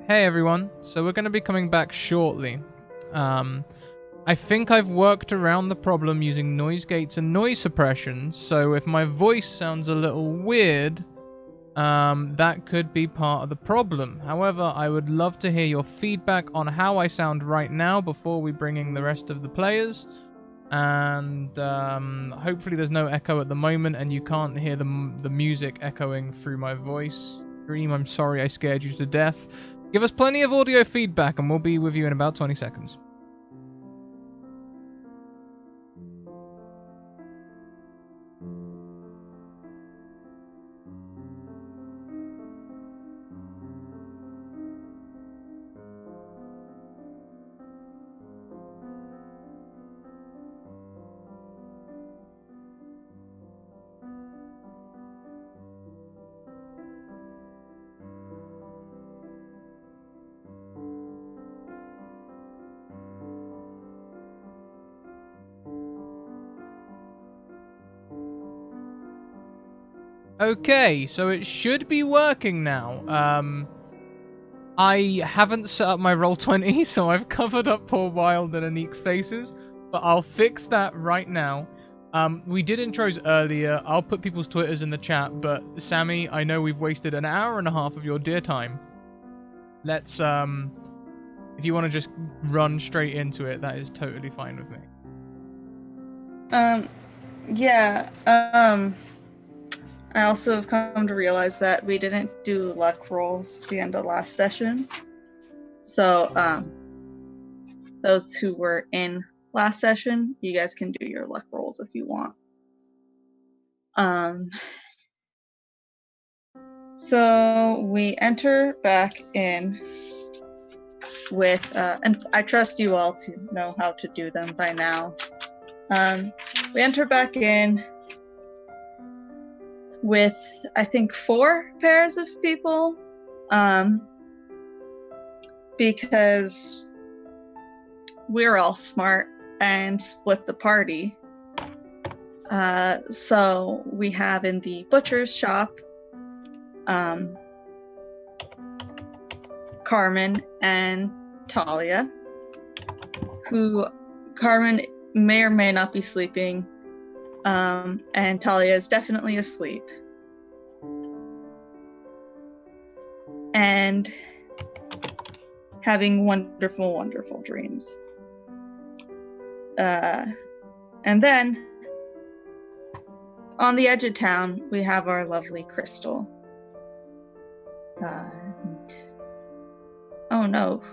Hey everyone, so we're going to be coming back shortly. I think I've worked around the problem using noise gates and noise suppression, so if my voice sounds a little weird, that could be part of the problem. However, I would love to hear your feedback on how I sound right now before we bring in the rest of the players. And hopefully there's no echo at the moment and you can't hear the music echoing through my voice. Dream, I'm sorry I scared you to death. Give us plenty of audio feedback and we'll be with you in about 20 seconds. Okay, so it should be working now. I haven't set up my Roll20, so I've covered up poor Wild and Anik's faces, but I'll fix that right now. We did intros earlier. I'll put people's Twitters in the chat, but Sammy, I know we've wasted an hour and a half of your dear time. Let's, if you want to just run straight into it, that is totally fine with me. I also have come to realize that we didn't do luck rolls at the end of last session. So, those who were in last session, you guys can do your luck rolls if you want. So we enter back in with, and I trust you all to know how to do them by now. We enter back in with, I think, 4 pairs of people, because we're all smart and split the party. So we have in the butcher's shop, Carmen and Talia, who Carmen may or may not be sleeping, and Talia is definitely asleep. And having wonderful, wonderful dreams. And then, on the edge of town, we have our lovely Crystal. Oh no,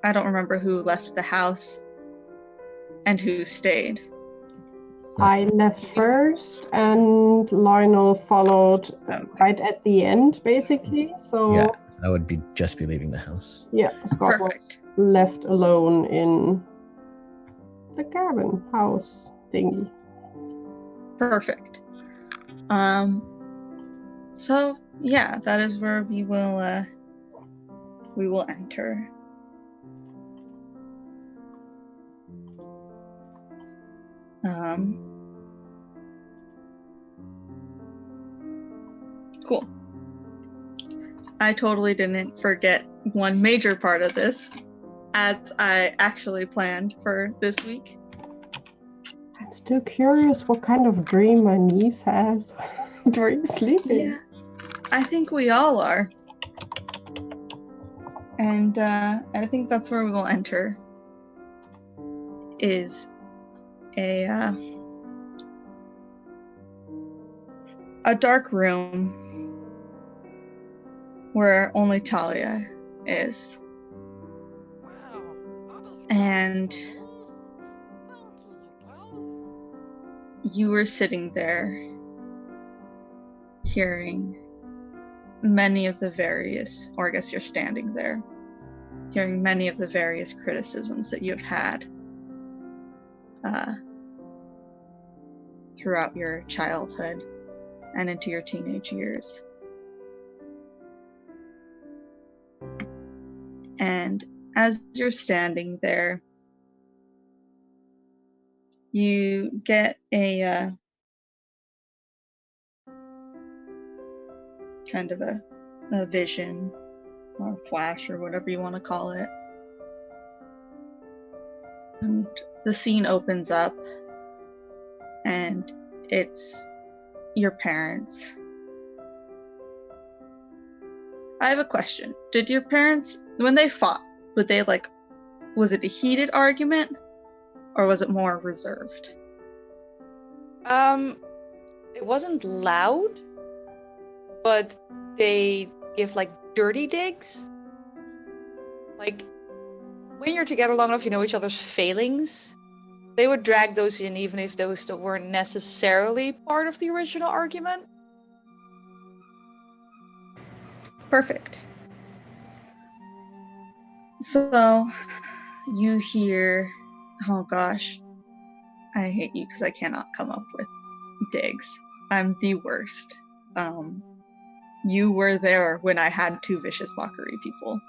I don't remember who left the house and who stayed. I left first, and Lionel followed right at the end, basically. So yeah, I would just be leaving the house. Yeah, Scott was left alone in the cabin house thingy. Perfect. So yeah, that is where we will enter. Cool. I totally didn't forget one major part of this, as I actually planned for this week. I'm still curious what kind of dream my niece has during sleeping. Yeah, I think we all are. And I think that's where we will enter, is a dark room where only Talia is. And you were sitting there hearing many of the various, or I guess you're standing there, hearing many of the various criticisms that you've had throughout your childhood and into your teenage years. And as you're standing there, you get a kind of a vision or flash or whatever you want to call it. And the scene opens up, and it's your parents. I have a question. Did your parents, when they fought, was it a heated argument, or was it more reserved? It wasn't loud, but they give like dirty digs. Like when you're together long enough, you know each other's failings. They would drag those in even if those weren't necessarily part of the original argument. Perfect. So you hear, oh gosh, I hate you because I cannot come up with digs. I'm the worst. You were there when I had 2 vicious mockery people.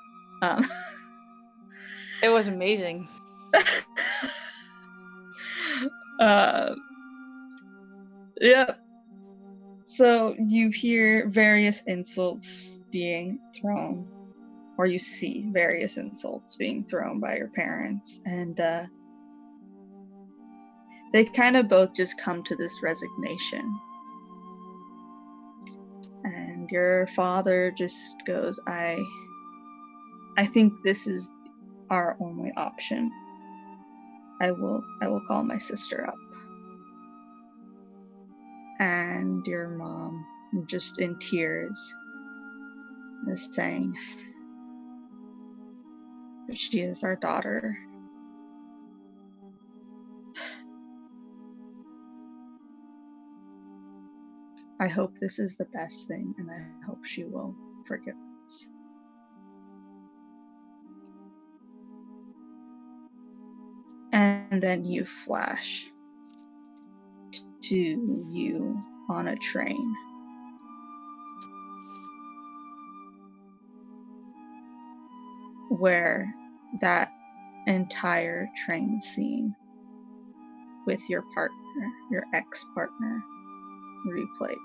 It was amazing. Yeah. So you hear various insults being thrown, or you see various insults being thrown by your parents, and they kind of both just come to this resignation. And your father just goes, I think this is our only option. I will call my sister up. And your mom, just in tears, is saying, she is our daughter. I hope this is the best thing, and I hope she will forgive us. And then you flash to you on a train. Where that entire train scene with your partner, your ex-partner, replays.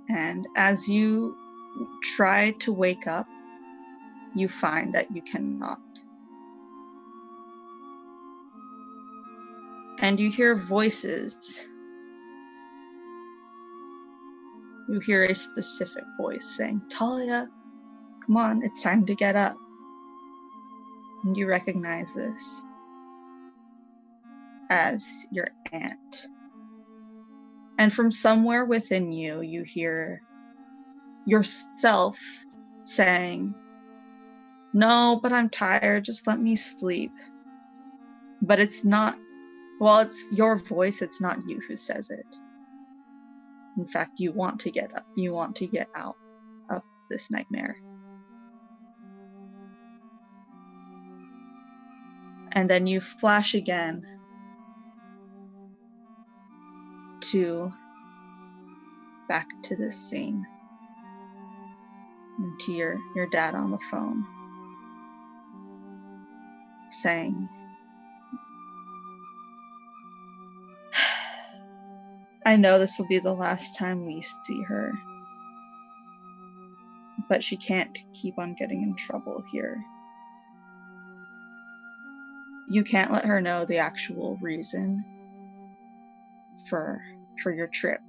And as you try to wake up, you find that you cannot. And you hear voices. You hear a specific voice saying, Talia, come on, it's time to get up. And you recognize this as your aunt. And from somewhere within you, you hear yourself saying, no, but I'm tired, just let me sleep. But it's not, well, it's your voice, it's not you who says it. In fact, you want to get up, you want to get out of this nightmare. And then you flash again to back to this scene and to your dad on the phone saying, I know this will be the last time we see her, but she can't keep on getting in trouble here. You can't let her know the actual reason for your trip.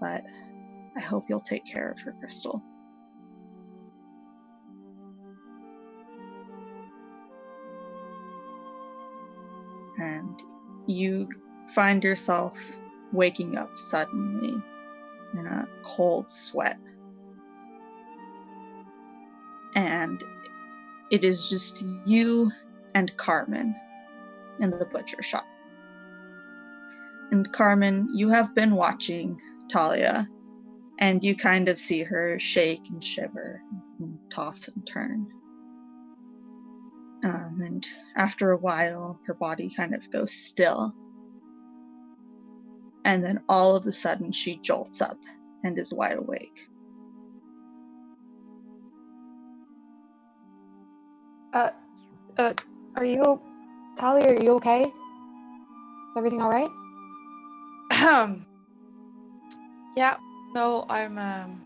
But I hope you'll take care of her, Crystal. And you find yourself waking up suddenly in a cold sweat. And it is just you and Carmen in the butcher shop. And Carmen, you have been watching Talia, and you kind of see her shake and shiver and toss and turn. And after a while, her body kind of goes still. And then all of a sudden, she jolts up and is wide awake. Talia, are you okay? everything all right? Yeah, no, I'm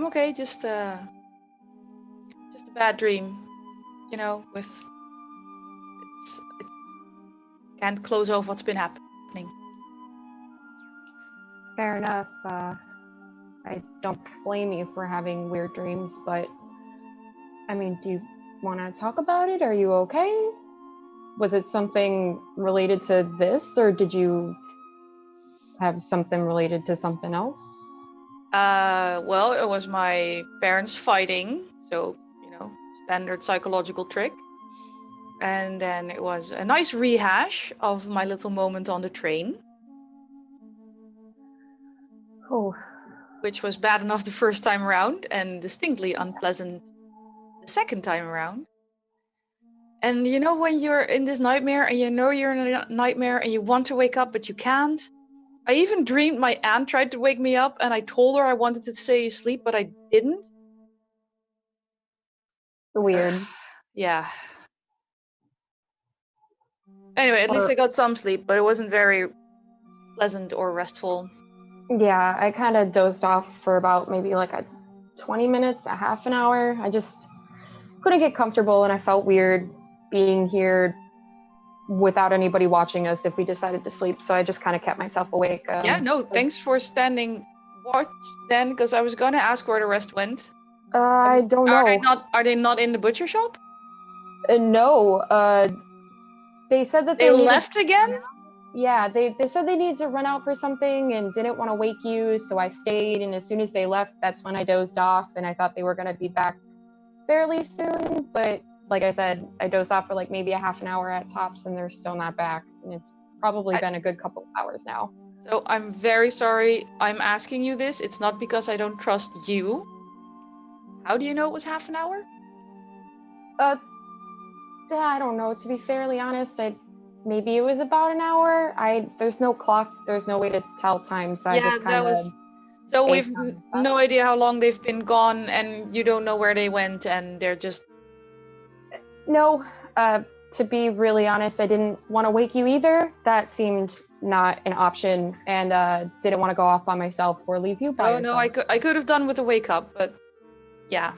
okay. Just a bad dream, you know. It can't close off what's been happening. Fair enough. I don't blame you for having weird dreams, but I mean, do you want to talk about it? Are you okay? Was it something related to this, or did you have something related to something else? Well, it was my parents fighting, so, you know, standard psychological trick. And then it was a nice rehash of my little moment on the train. Oh. Which was bad enough the first time around and distinctly unpleasant the second time around. And you know when you're in this nightmare and you know you're in a nightmare and you want to wake up but you can't? I even dreamed my aunt tried to wake me up and I told her I wanted to stay asleep but I didn't. Weird. Yeah. Anyway, at least I got some sleep, but it wasn't very pleasant or restful. Yeah, I kind of dozed off for about maybe like 20 minutes, a half an hour. I just couldn't get comfortable and I felt weird being here without anybody watching us if we decided to sleep. So I just kind of kept myself awake. Yeah, no, thanks for standing watch then, because I was going to ask where the rest went. I don't know. Are they not in the butcher shop? No. They said that they left again? Yeah, they said they needed to run out for something and didn't want to wake you, so I stayed, and as soon as they left, that's when I dozed off, and I thought they were going to be back fairly soon, but like I said, I dozed off for like maybe a half an hour at tops, and they're still not back, and it's probably been a good couple of hours now. So I'm very sorry I'm asking you this. It's not because I don't trust you. How do you know it was half an hour? I don't know, to be fairly honest. Maybe it was about an hour. There's no clock, there's no way to tell time, so I just kind of... So we've no idea how long they've been gone, and you don't know where they went, and they're just... No, to be really honest, I didn't want to wake you either. That seemed not an option, and didn't want to go off by myself or leave you by yourself. No, I could have done with a wake up, but yeah.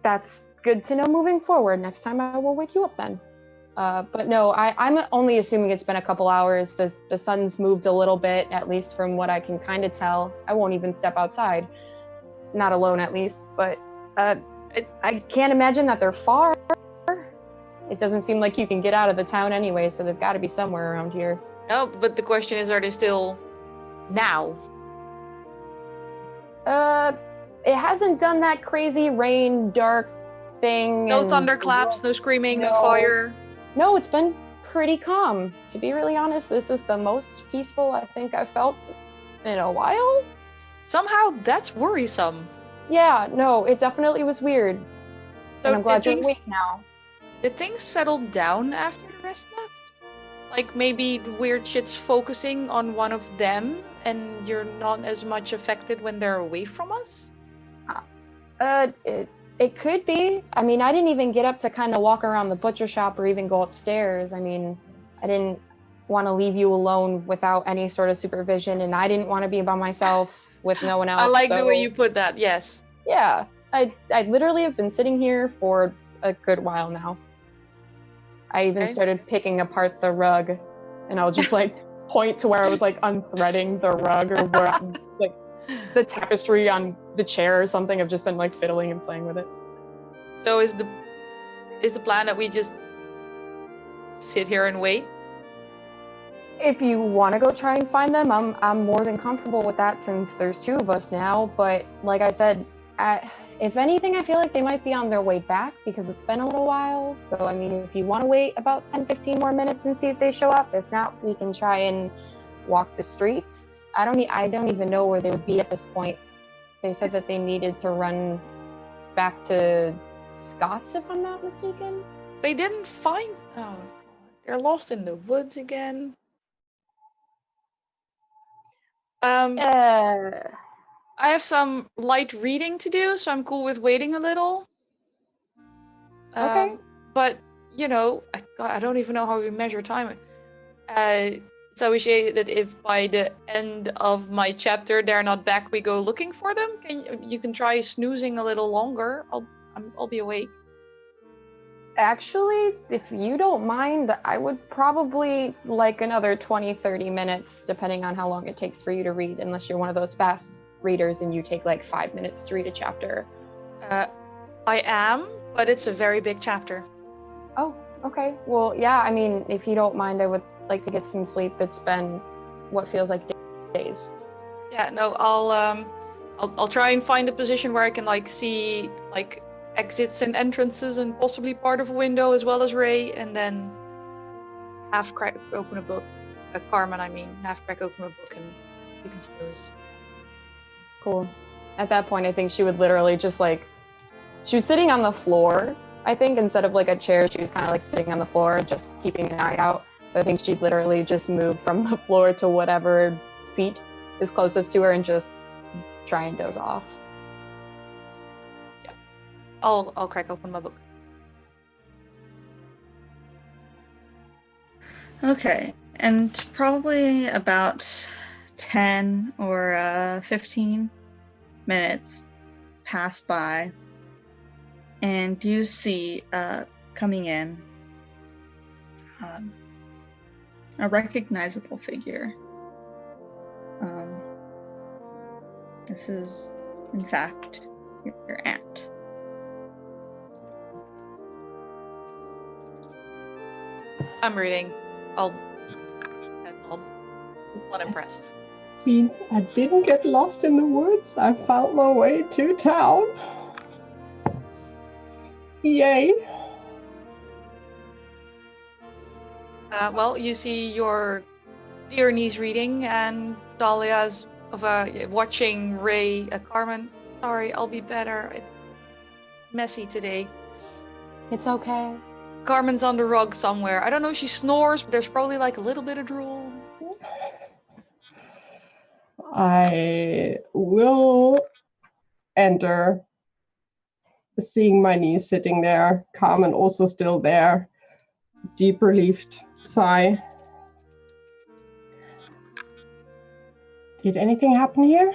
That's good to know moving forward. Next time I will wake you up then. But no, I'm only assuming it's been a couple hours. The sun's moved a little bit, at least from what I can kind of tell. I won't even step outside. Not alone, at least. But I can't imagine that they're far. It doesn't seem like you can get out of the town anyway, so they've got to be somewhere around here. No, but the question is, are they still now? It hasn't done that crazy rain, dark thing. No thunderclaps, no screaming, no fire. No, it's been pretty calm. To be really honest, this is the most peaceful I think I've felt in a while. Somehow that's worrisome. Yeah, no, it definitely was weird. So and I'm glad you're awake now. Did things settle down after the rest left? Like maybe the weird shit's focusing on one of them and you're not as much affected when they're away from us? It could be. I mean, I didn't even get up to kind of walk around the butcher shop or even go upstairs. I mean, I didn't want to leave you alone without any sort of supervision, and I didn't want to be by myself with no one else. I like the way you put that, yes. Yeah, I literally have been sitting here for a good while now. I even started picking apart the rug, and I'll just like point to where I was like unthreading the rug, or where I'm, like the tapestry on the chair or something. I've just been like fiddling and playing with it. So is the plan that we just sit here and wait? If you want to go try and find them, I'm more than comfortable with that since there's two of us now. But like I said, if anything, I feel like they might be on their way back because it's been a little while. So I mean, if you want to wait about 10-15 more minutes and see if they show up, if not, we can try and walk the streets. I don't even know where they would be at this point. They said that they needed to run back to Scott's, if I'm not mistaken. They didn't find... Oh, God. They're lost in the woods again. I have some light reading to do, so I'm cool with waiting a little. Okay. But, you know, I don't even know how we measure time. So we say that if by the end of my chapter they're not back, we go looking for them. You can try snoozing a little longer. I'll be awake. Actually, if you don't mind, I would probably like another 20-30 minutes, depending on how long it takes for you to read, unless you're one of those fast readers and you take like 5 minutes to read a chapter. I am, but it's a very big chapter. Oh, okay. Well, yeah, I mean, if you don't mind, I would like to get some sleep. It's been what feels like days. Yeah, no, I'll try and find a position where I can like see like exits and entrances and possibly part of a window as well as Ray, and then half crack open a book. Carmen, I mean, half crack open a book and you can snooze. Cool. At that point, I think she would literally just like, she was sitting on the floor, I think, instead of like a chair, she was kind of like sitting on the floor, just keeping an eye out. So I think she'd literally just move from the floor to whatever seat is closest to her and just try and doze off. Yeah. I'll crack open my book. Okay, and probably about 10 or 15 minutes pass by, and you see coming in a recognizable figure. This is, in fact, your aunt. I'm reading. I'll not impressed. Means I didn't get lost in the woods. I found my way to town. Yay. Well, you see your dear niece reading, and Dahlia's watching Ray. Carmen, sorry, I'll be better. It's messy today. It's okay. Carmen's on the rug somewhere. I don't know if she snores, but there's probably like a little bit of drool. I will enter, seeing my niece sitting there, Carmen also still there. Deep relieved sigh. Did anything happen here?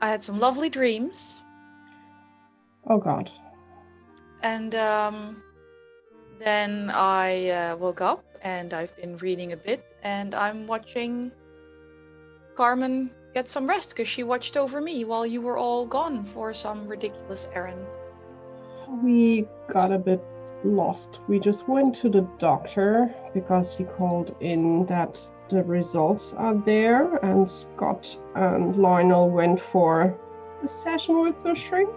I had some lovely dreams. Oh God. And then I woke up and I've been reading a bit, and I'm watching Carmen get some rest because she watched over me while you were all gone for some ridiculous errand. We got a bit lost. We just went to the doctor because he called in that the results are there, and Scott and Lionel went for a session with the shrink.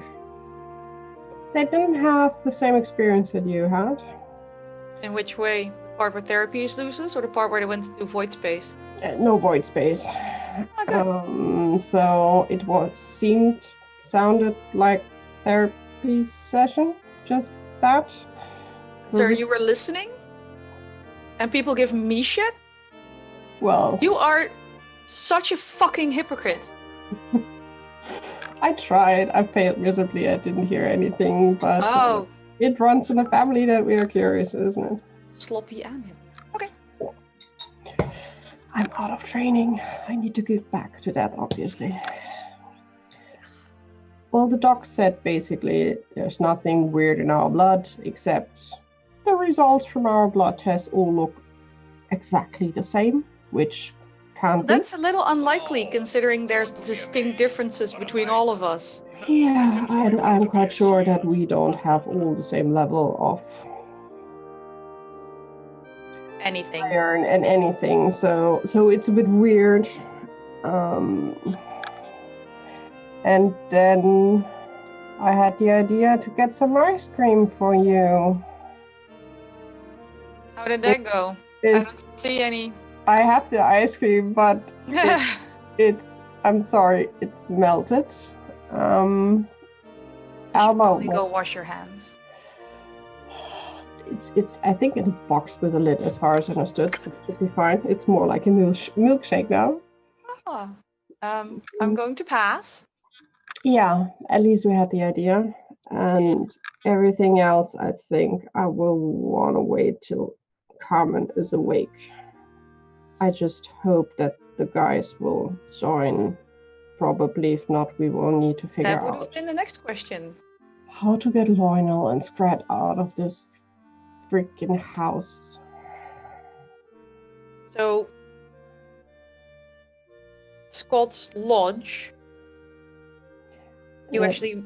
They didn't have the same experience that you had. In which way? The part where therapy is useless, or the part where they went to void space? No void space. Okay. So it sounded like therapy session, just that. So you were listening? And people give me shit? Well, You are such a fucking hypocrite. I tried. I failed miserably. I didn't hear anything, but it runs in a family that we are curious, isn't it? Sloppy and him. Okay. I'm out of training. I need to get back to that, obviously. Well, the doc said basically there's nothing weird in our blood, except the results from our blood tests all look exactly the same, which can't be. That's a little unlikely considering there's distinct differences between all of us. Yeah, I'm quite sure that we don't have all the same level of Anything. iron and anything, so it's a bit weird. And then I had the idea to get some ice cream for you. How did that go? I don't see any. I have the ice cream, but I'm sorry, it's melted. Alma, Probably go wash your hands. it's I think in a box with a lid, as far as I understood, so it should be fine. It's more like a milkshake now. Oh. I'm going to pass. Yeah, at least we had the idea, and everything else I think I will want to wait till Carmen is awake. I just hope that the guys will join. Probably, if not, we will need to figure That would have out been the next question. how to get Lionel and Scrat out of this freaking house. So, Scott's lodge. You Uh, actually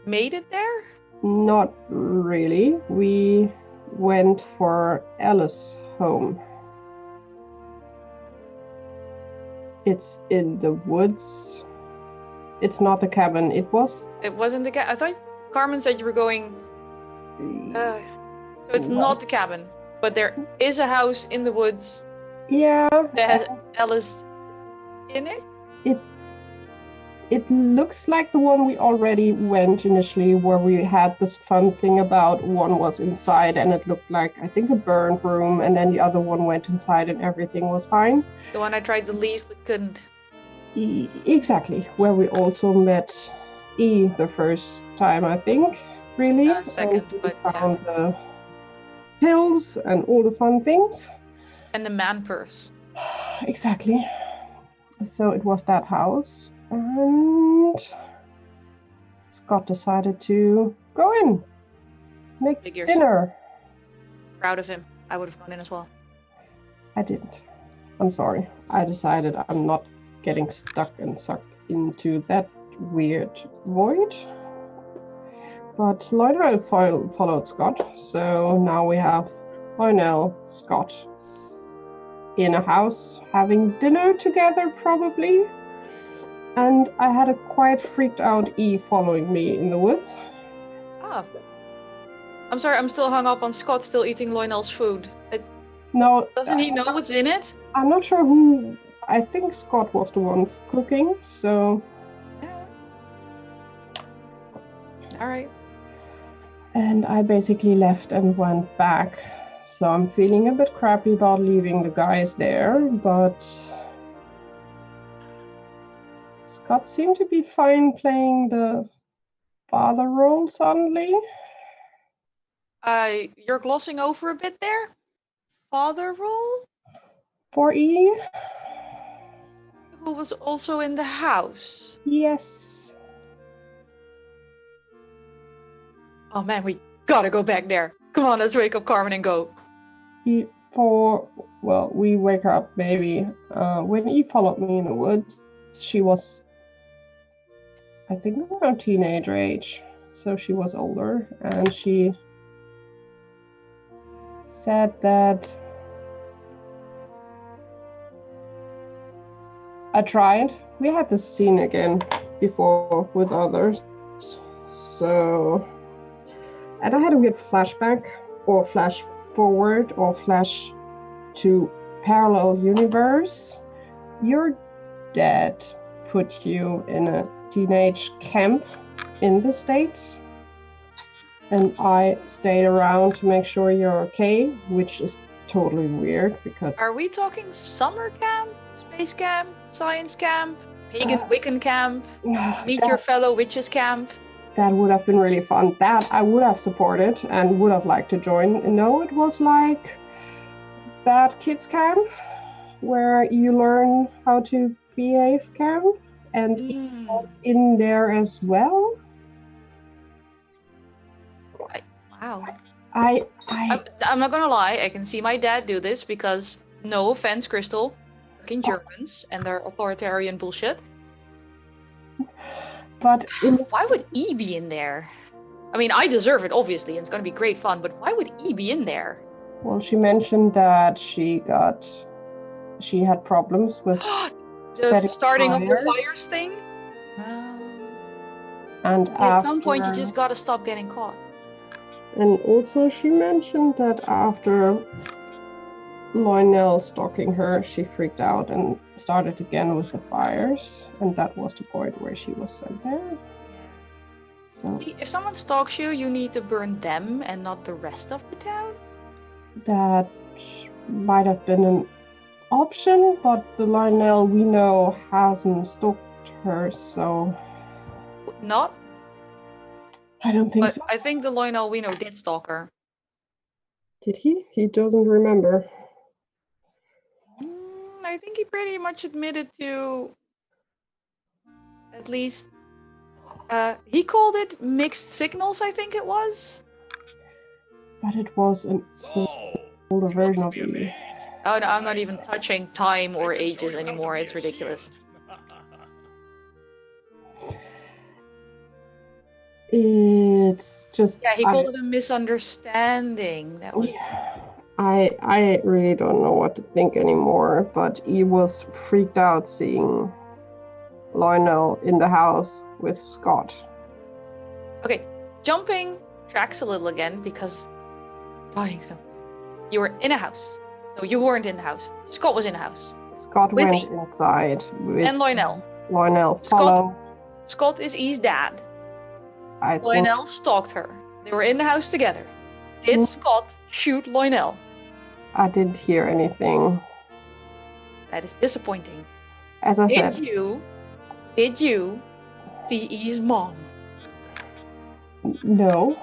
made it there? Not really. We went for Ellis' home. It's in the woods. It's not the cabin. It was. It wasn't the cabin. I thought Carmen said you were going. So it's not the cabin, but there is a house in the woods Yeah. that has Ellis in it. It looks like the one we already went initially, where we had this fun thing about one was inside and it looked like, I think, a burned room, and then the other one went inside and everything was fine. The one I tried to leave but couldn't. Exactly, where we also met E the first time, I think, really. Second, and we but found the pills and all the fun things. And the man purse. Exactly. So it was that house. And Scott decided to go in, make Figures. dinner. Proud of him. I would have gone in as well. I didn't. I'm sorry. I decided I'm not getting stuck and sucked into that weird void. But Lionel followed Scott, so now we have Lionel, Scott in a house having dinner together, probably. And I had a quite freaked out E following me in the woods. Ah. I'm sorry, I'm still hung up on Scott still eating Lionel's food. No. Doesn't he know what's in it? I'm not sure who. I think Scott was the one cooking, so. Alright. And I basically left and went back. So I'm feeling a bit crappy about leaving the guys there, but Scott seemed to be fine playing the father role suddenly. You're glossing over a bit there? Father role? For E? Who was also in the house? Yes. Oh man, we gotta go back there. Come on, let's wake up Carmen and go. We wake up maybe. When E followed me in the woods, she was, I think, around teenager age. So she was older, and she said that I tried. We had this scene again before with others. So, and I had a weird flashback, or flash forward, or flash to parallel universe. Your dad put you in a teenage camp in the States, and I stayed around to make sure you're okay, which is totally weird because... Are we talking summer camp, space camp, science camp, pagan Wiccan camp, meet your fellow witches camp? That would have been really fun. That I would have supported and would have liked to join. No, it was like that kids camp where you learn how to behave camp, and it was in there as well. Wow. I'm not gonna lie, I can see my dad do this because, no offense, Crystal, fucking Germans and their authoritarian bullshit. But why would E be in there? I mean, I deserve it, obviously, and it's gonna be great fun, but why would E be in there? Well, she mentioned that she had problems with starting up the fires thing? And at some point, you just gotta stop getting caught. And also, she mentioned that after Lionel stalking her, she freaked out and started again with the fires, and that was the point where she was sent there. So, see, if someone stalks you, you need to burn them and not the rest of the town? That might have been an option, but the Lionel we know hasn't stalked her, so... Not? I don't think so. I think the Lionel we know did stalk her. Did he? He doesn't remember. I think he pretty much admitted to at least he called it mixed signals, I think it was. But it was an older version of E. Oh no, I'm not even touching time or ages anymore. It's ridiculous. It's just... Yeah, he called it a misunderstanding. That was... I really don't know what to think anymore, but he was freaked out seeing Lionel in the house with Scott. Okay, jumping tracks a little again because dying so. You were in a house. No, you weren't in the house. Scott was in the house. Scott With went me. inside with And Lionel. Lionel followed. Scott is E's dad. I think Lionel stalked her. They were in the house together. Did Scott shoot Lionel? I didn't hear anything. That is disappointing. As I said, Did you see E's mom? no.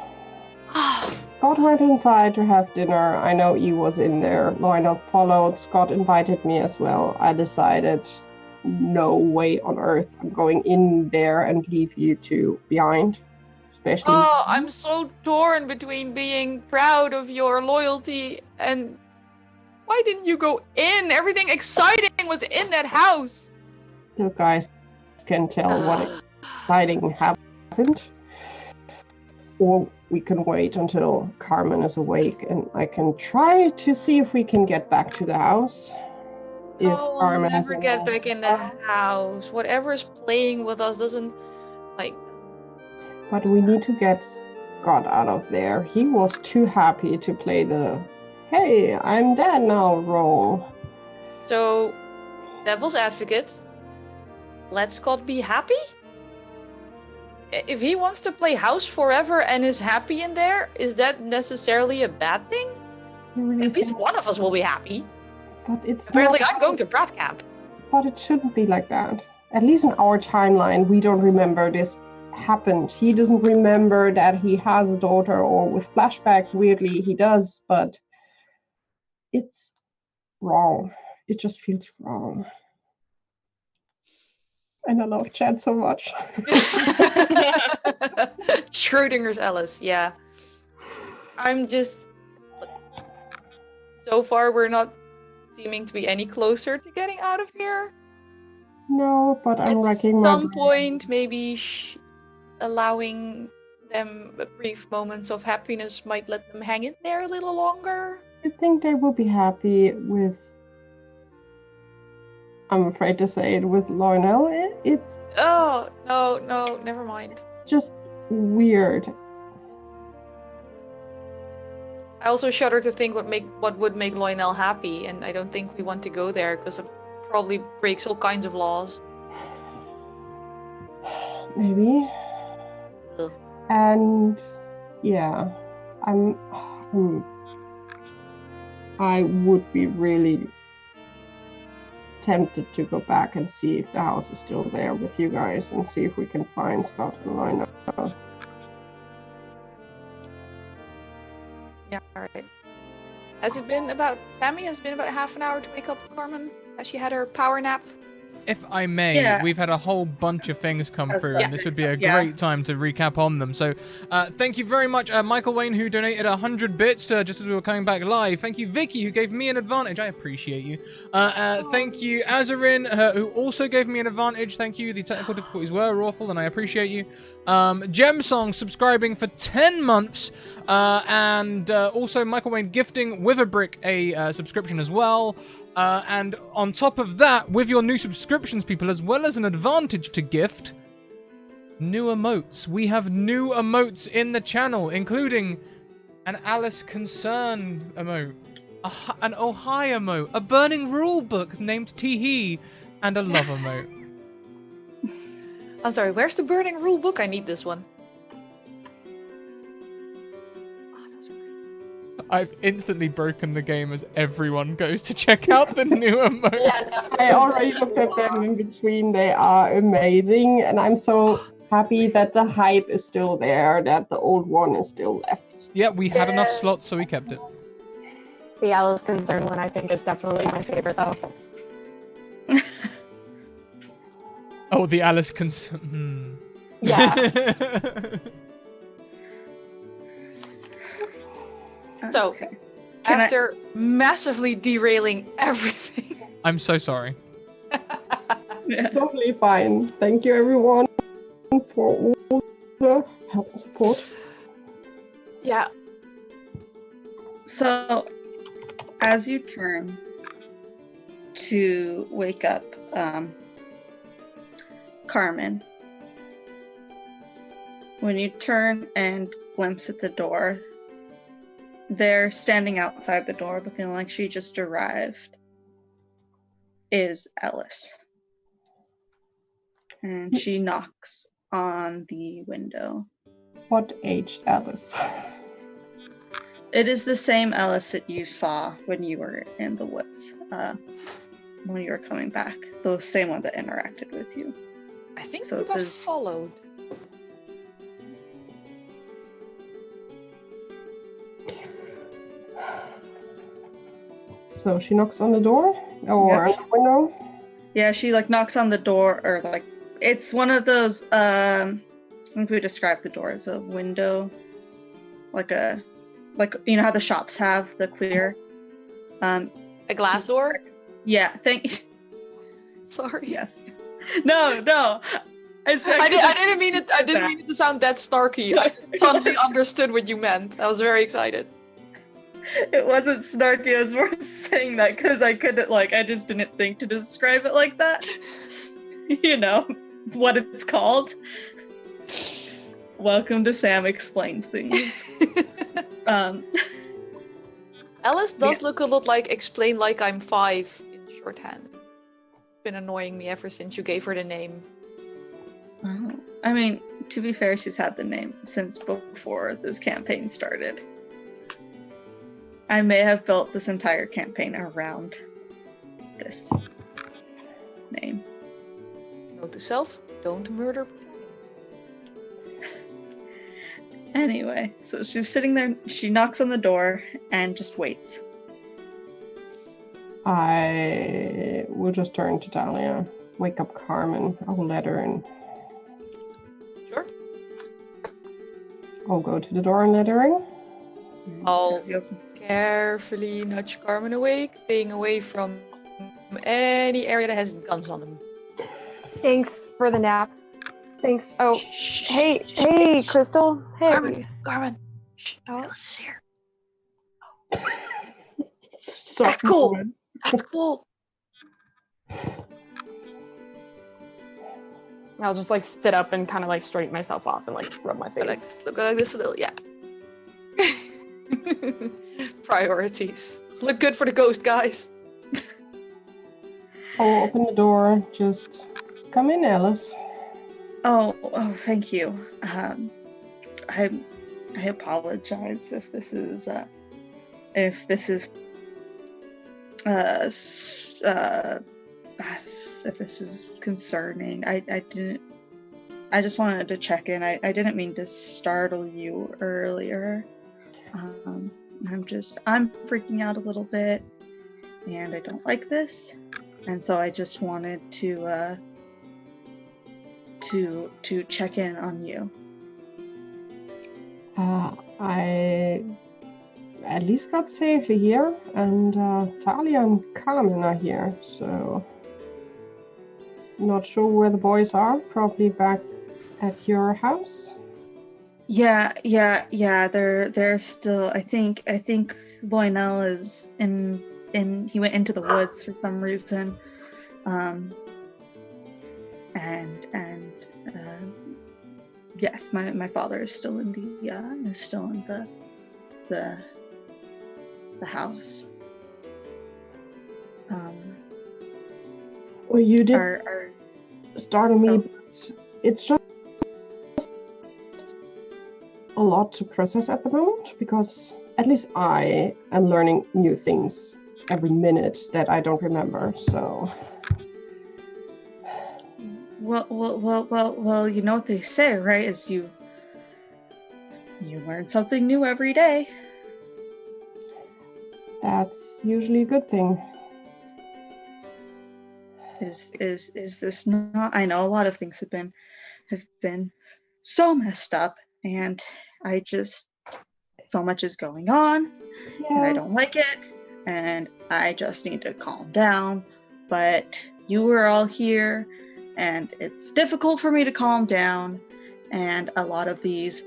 Scott went inside to have dinner. I know E was in there. Lionel followed. Scott invited me as well. I decided, no way on earth I'm going in there and leave you two behind. Especially. Oh, I'm so torn between being proud of your loyalty and why didn't you go in? Everything exciting was in that house. You guys can tell what exciting happened. Or we can wait until Carmen is awake and I can try to see if we can get back to the house. If We'll Carmen never hasn't- get back in the house. Whatever is playing with us doesn't like. But we need to get Scott out of there. He was too happy to play the "Hey, I'm dead now" role. So, devil's advocate. Let Scott be happy. If he wants to play house forever and is happy in there, is that necessarily a bad thing? You really At least think- one of us will be happy. But it's Apparently, not- I'm going to Brat Camp. But it shouldn't be like that. At least in our timeline, we don't remember this happened. He doesn't remember that he has a daughter, or with flashback, weirdly, he does, but it's wrong. It just feels wrong. And I love Chad so much. Schrodinger's Ellis, yeah. I'm just. So far, we're not seeming to be any closer to getting out of here. No, but I'm At racking my some brain. point, maybe allowing them brief moments of happiness might let them hang in there a little longer. I think they will be happy with, I'm afraid to say it, with Lionel. It's Oh, no, never mind. just weird. I also shudder to think what would make Lionel happy, and I don't think we want to go there because it probably breaks all kinds of laws. Maybe. Ugh. And yeah, I would be really tempted to go back and see if the house is still there with you guys and see if we can find Scott and Lionel. Yeah, alright. Sammy has been about half an hour to wake up Carmen as she had her power nap. If I may, Yeah. we've had a whole bunch of things come That's through, fine. and this would be a Yeah. great time to recap on them. So, thank you very much, Michael Wayne, who donated 100 bits just as we were coming back live. Thank you, Vicky, who gave me an advantage. I appreciate you. Thank you, Azarin, who also gave me an advantage. Thank you. The technical difficulties were awful, and I appreciate you. Gemsong subscribing for 10 months, and also Michael Wayne gifting Witherbrick a subscription as well. And on top of that, with your new subscriptions, people, as well as an advantage to gift, new emotes. We have new emotes in the channel, including an Alice Concern emote, an Oh Hi emote, a Burning Rule book named Teehee, and a love emote. I'm sorry, where's the Burning Rule book? I need this one. I've instantly broken the game as everyone goes to check out the new emote. Yes. I already looked at them in between. They are amazing, and I'm so happy that the hype is still there, that the old one is still left. Yeah, we had enough slots, so we kept it. The Alice concern one, I think, is definitely my favorite, though. Oh, the Alice Yeah. So, Okay. after massively derailing everything, I'm so sorry. Yeah. Totally fine. Thank you, everyone, for all the help and support. yeah, So, as you turn to wake up Carmen, when you turn and glimpse at the door, there, standing outside the door, looking like she just arrived, is Ellis. And she knocks on the window. What age, Alice? It is the same Ellis that you saw when you were in the woods, when you were coming back. The same one that interacted with you. I think So we this got is- followed. So she knocks on the door or Yep. on the window. Yeah, she knocks on the door, or it's one of those. I think we describe the door as a window, like you know how the shops have the clear. A glass door? Yeah. Thank. Sorry. Yes. No. It's I didn't mean it. I didn't mean it to sound that snarky. I just suddenly understood what you meant. I was very excited. It wasn't snarky. I was more saying that because I couldn't I just didn't think to describe it like that. You know what it's called. Welcome to Sam Explains Things. Alice does look a lot like Explain Like I'm 5 in shorthand. It's been annoying me ever since you gave her the name. Oh, I mean, to be fair, she's had the name since before this campaign started. I may have built this entire campaign around this name. Note to self, don't murder. Anyway, so she's sitting there, she knocks on the door and just waits. I will just turn to Dahlia. Wake up Carmen. I will let her in. Sure. I'll go to the door and let her in. I'll As you open- carefully nudge Carmen awake, staying away from any area that has guns on them. Thanks for the nap. Thanks. Oh, Shh, hey, shh, hey, shh. Crystal. Hey. Carmen. Shh, Oh. Ellis is here. So Act cool. Act cool. I'll just sit up and kind of straighten myself off and rub my face. Look like this a little, yeah. Priorities. Look good for the ghost, guys. I'll open the door. Just come in, Alice. Oh, thank you. I apologize if this is concerning. I just wanted to check in. I didn't mean to startle you earlier. I'm freaking out a little bit, and I don't like this, and so I just wanted to check in on you. I at least got safely here, and Talia and Carmen are here, so not sure where the boys are. Probably back at your house. Yeah. They're still. I think Lionel is in. He went into the woods for some reason, yes, my father is still in the house. Well, you did Our startle me, Oh. but it's just a lot to process at the moment, because at least I am learning new things every minute that I don't remember, so... Well, you know what they say, right? Is you learn something new every day. That's usually a good thing. Is this not? I know a lot of things have been so messed up, and I just so much is going on, and I don't like it, and I just need to calm down. But you were all here, and it's difficult for me to calm down, and a lot of these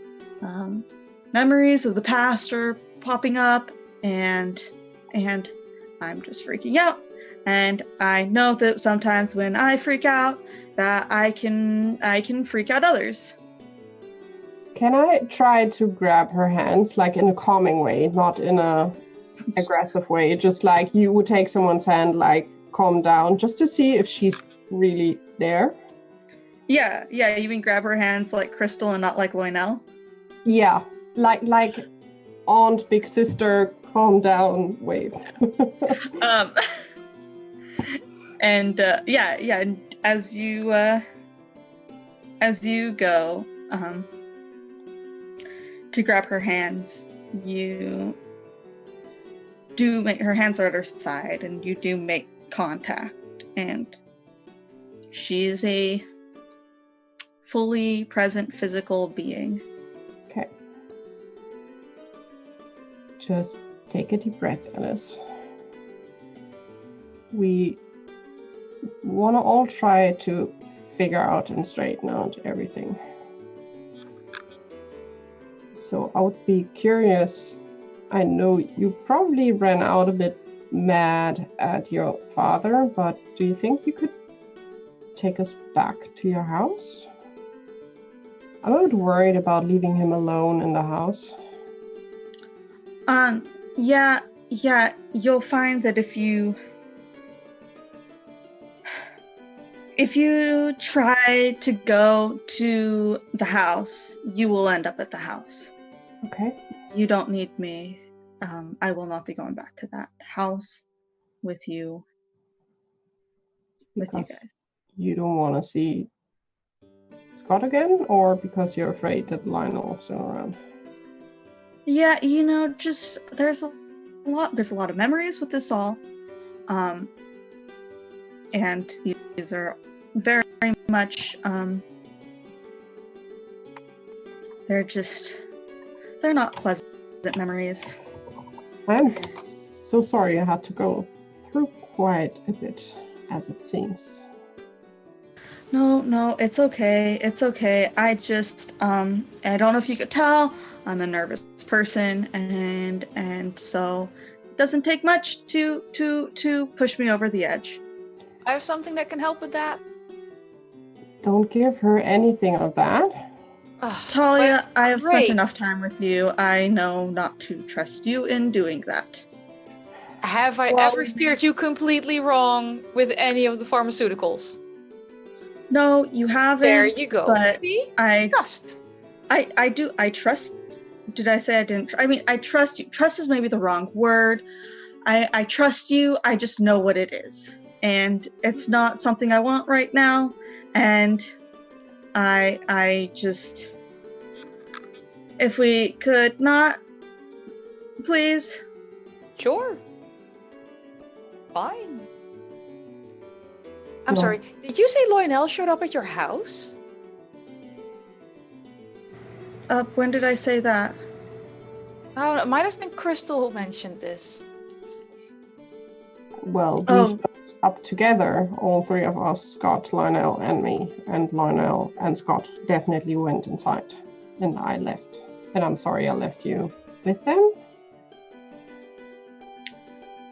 memories of the past are popping up, and I'm just freaking out. And I know that sometimes when I freak out, that I can freak out others. Can I try to grab her hands, like in a calming way, not in a aggressive way, just like you would take someone's hand, like calm down, just to see if she's really there? Yeah, you can grab her hands like Crystal and not like Lionel? Yeah, like aunt, big sister, calm down, wave. And and as you go to grab her hands, you do make her hands are at her side, and you do make contact, and she is a fully present physical being. Okay. Just take a deep breath, Ellis. We want to all try to figure out and straighten out everything. So I would be curious, I know you probably ran out a bit mad at your father, but do you think you could take us back to your house? I'm a bit worried about leaving him alone in the house. Yeah, you'll find that if you try to go to the house, you will end up at the house. Okay. You don't need me. I will not be going back to that house with you. With you Because guys. you don't want to see Scott again, or because you're afraid that Lionel is still around? Yeah, just there's a lot of memories with this all. And these are very much they're not pleasant memories. I'm so sorry I had to go through quite a bit, as it seems. No, it's okay. I just I don't know if you could tell, I'm a nervous person, and so it doesn't take much to push me over the edge. I have something that can help with that. Don't give her anything of that. Talia, I have spent great. enough time with you. I know not to trust you in doing that. Have I ever steered you completely wrong with any of the pharmaceuticals? No, you haven't. There you go. But See? I Trust. I trust. Did I say I didn't? I mean, I trust you. Trust is maybe the wrong word. I trust you. I just know what it is, and it's not something I want right now. And I just, if we could not, please. Sure. Fine. I'm No. sorry. Did you say Lionel showed up at your house? When did I say that? Oh, it might have been Crystal who mentioned this. Well, we Oh. showed up together, all three of us, Scott, Lionel, and me. And Lionel and Scott definitely went inside, and I left. And I'm sorry I left you with them.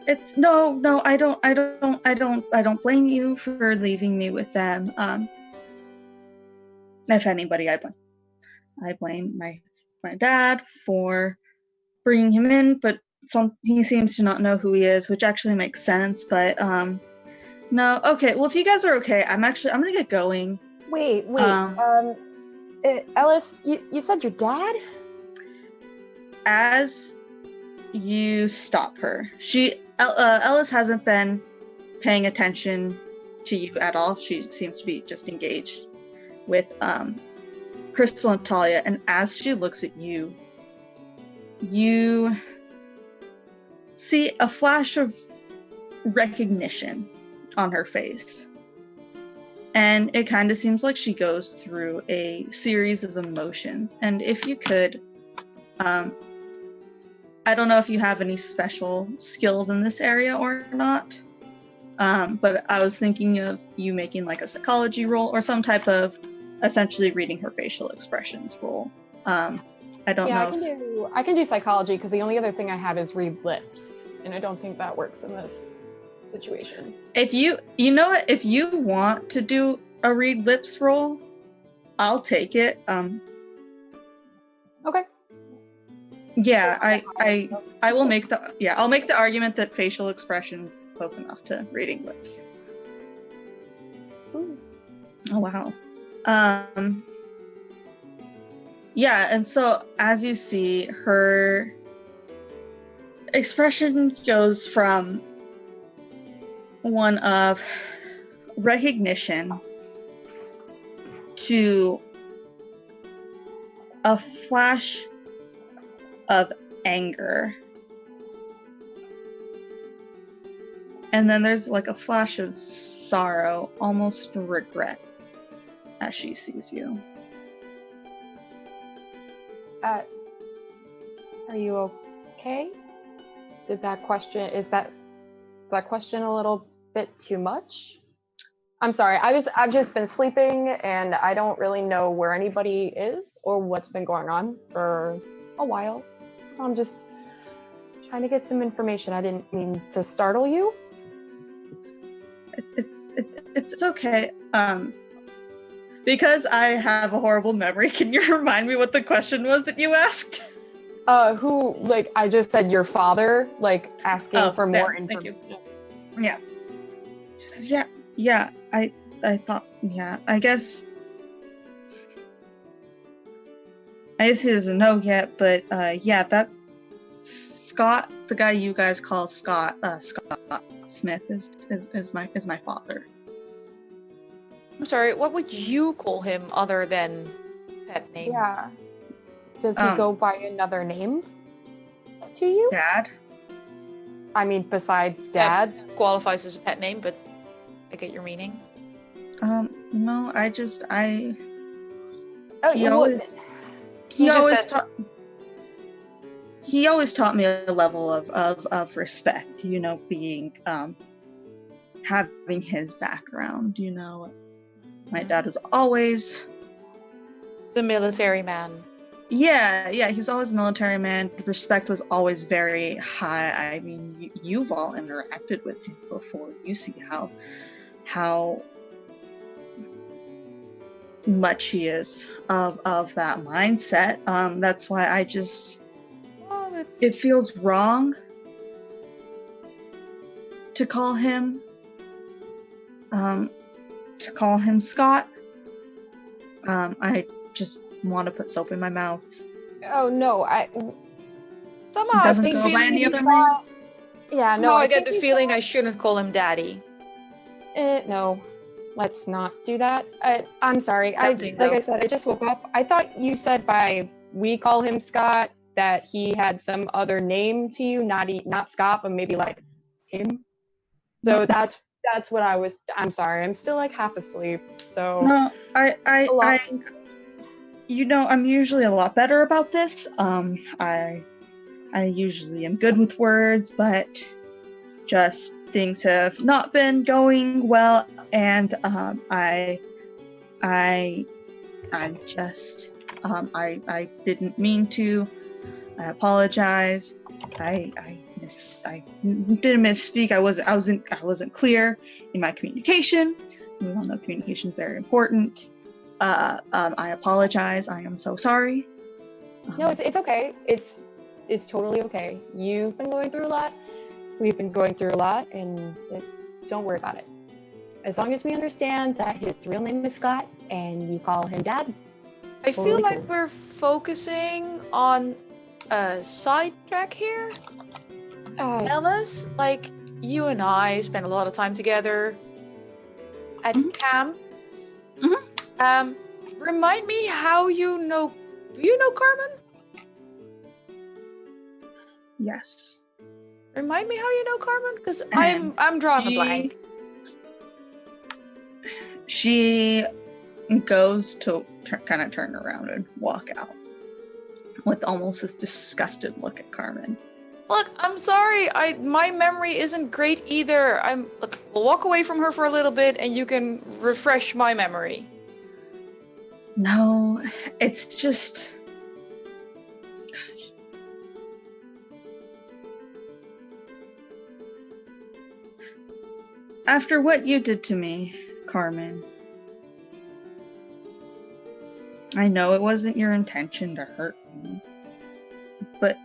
It's no. I don't blame you for leaving me with them. If anybody, I blame my dad for bringing him in, but he seems to not know who he is, which actually makes sense. But no, okay. Well, if you guys are okay, I'm gonna get going. Wait. Ellis, you said your dad? As you stop her, Ellis hasn't been paying attention to you at all. She seems to be just engaged with Crystal and Talia, and as she looks at you, you see a flash of recognition on her face. And it kind of seems like she goes through a series of emotions. And if you could, I don't know if you have any special skills in this area or not, but I was thinking of you making like a psychology roll or some type of essentially reading her facial expressions roll. I don't know. I can do psychology because the only other thing I have is read lips, and I don't think that works in this situation. If you know what, if you want to do a read lips roll, I'll take it. Okay. Yeah, I will make I'll make the argument that facial expressions close enough to reading lips. Ooh. Oh wow. Yeah, and so as you see, her expression goes from one of recognition to a flash of anger. And then there's like a flash of sorrow, almost regret, as she sees you. Are you okay? Is that question a little bit too much? I'm sorry. I've just been sleeping and I don't really know where anybody is or what's been going on for a while. So I'm just trying to get some information. I didn't mean to startle you. It's okay. Because I have a horrible memory, can you remind me what the question was that you asked? Who, like, I just said your father, like, asking for more information. Thank you. Yeah. She says, yeah, I thought, yeah, I guess he doesn't know yet, but, yeah, that Scott, the guy you guys call Scott Smith is my father. I'm sorry, what would you call him other than pet name? Yeah. Does he go by another name to you? Dad? I mean, besides Dad? That qualifies as a pet name, but I get your meaning. No, he always taught me a level of respect, you know, being, having his background, you know. My dad was always the military man. Yeah, he's always a military man. Respect was always very high. I mean, you've all interacted with him before. You see how much he is of that mindset. That's why I just it feels wrong to call him Scott. I just want to put soap in my mouth. Oh no, somehow doesn't go by any other name. Yeah, no, I get the feeling I shouldn't call him Daddy. No, let's not do that. I'm sorry. Like I said, I just woke up. I thought you said we call him Scott that he had some other name to you, not Scott, but maybe like Tim. So that's what I was. I'm sorry. I'm still like half asleep. So no, I'm usually a lot better about this. I usually am good with words, but just things have not been going well, and I didn't mean to. I apologize. I didn't misspeak. I wasn't clear in my communication. We all know communication is very important. I apologize. I am so sorry. No, it's okay. It's totally okay. You've been going through a lot. We've been going through a lot, and don't worry about it. As long as we understand that his real name is Scott and you call him Dad. I feel like we're focusing on a sidetrack here. Ellis, like, you and I spent a lot of time together at camp. Mm-hmm. Remind me how do you know Carmen? Yes. Remind me how you know Carmen? Because I'm drawing a blank. She goes to kind of turn around and walk out with almost this disgusted look at Carmen. Look, I'm sorry. My memory isn't great either. Look, we'll walk away from her for a little bit, and you can refresh my memory. No, it's just. Gosh. After what you did to me, Carmen, I know it wasn't your intention to hurt me, but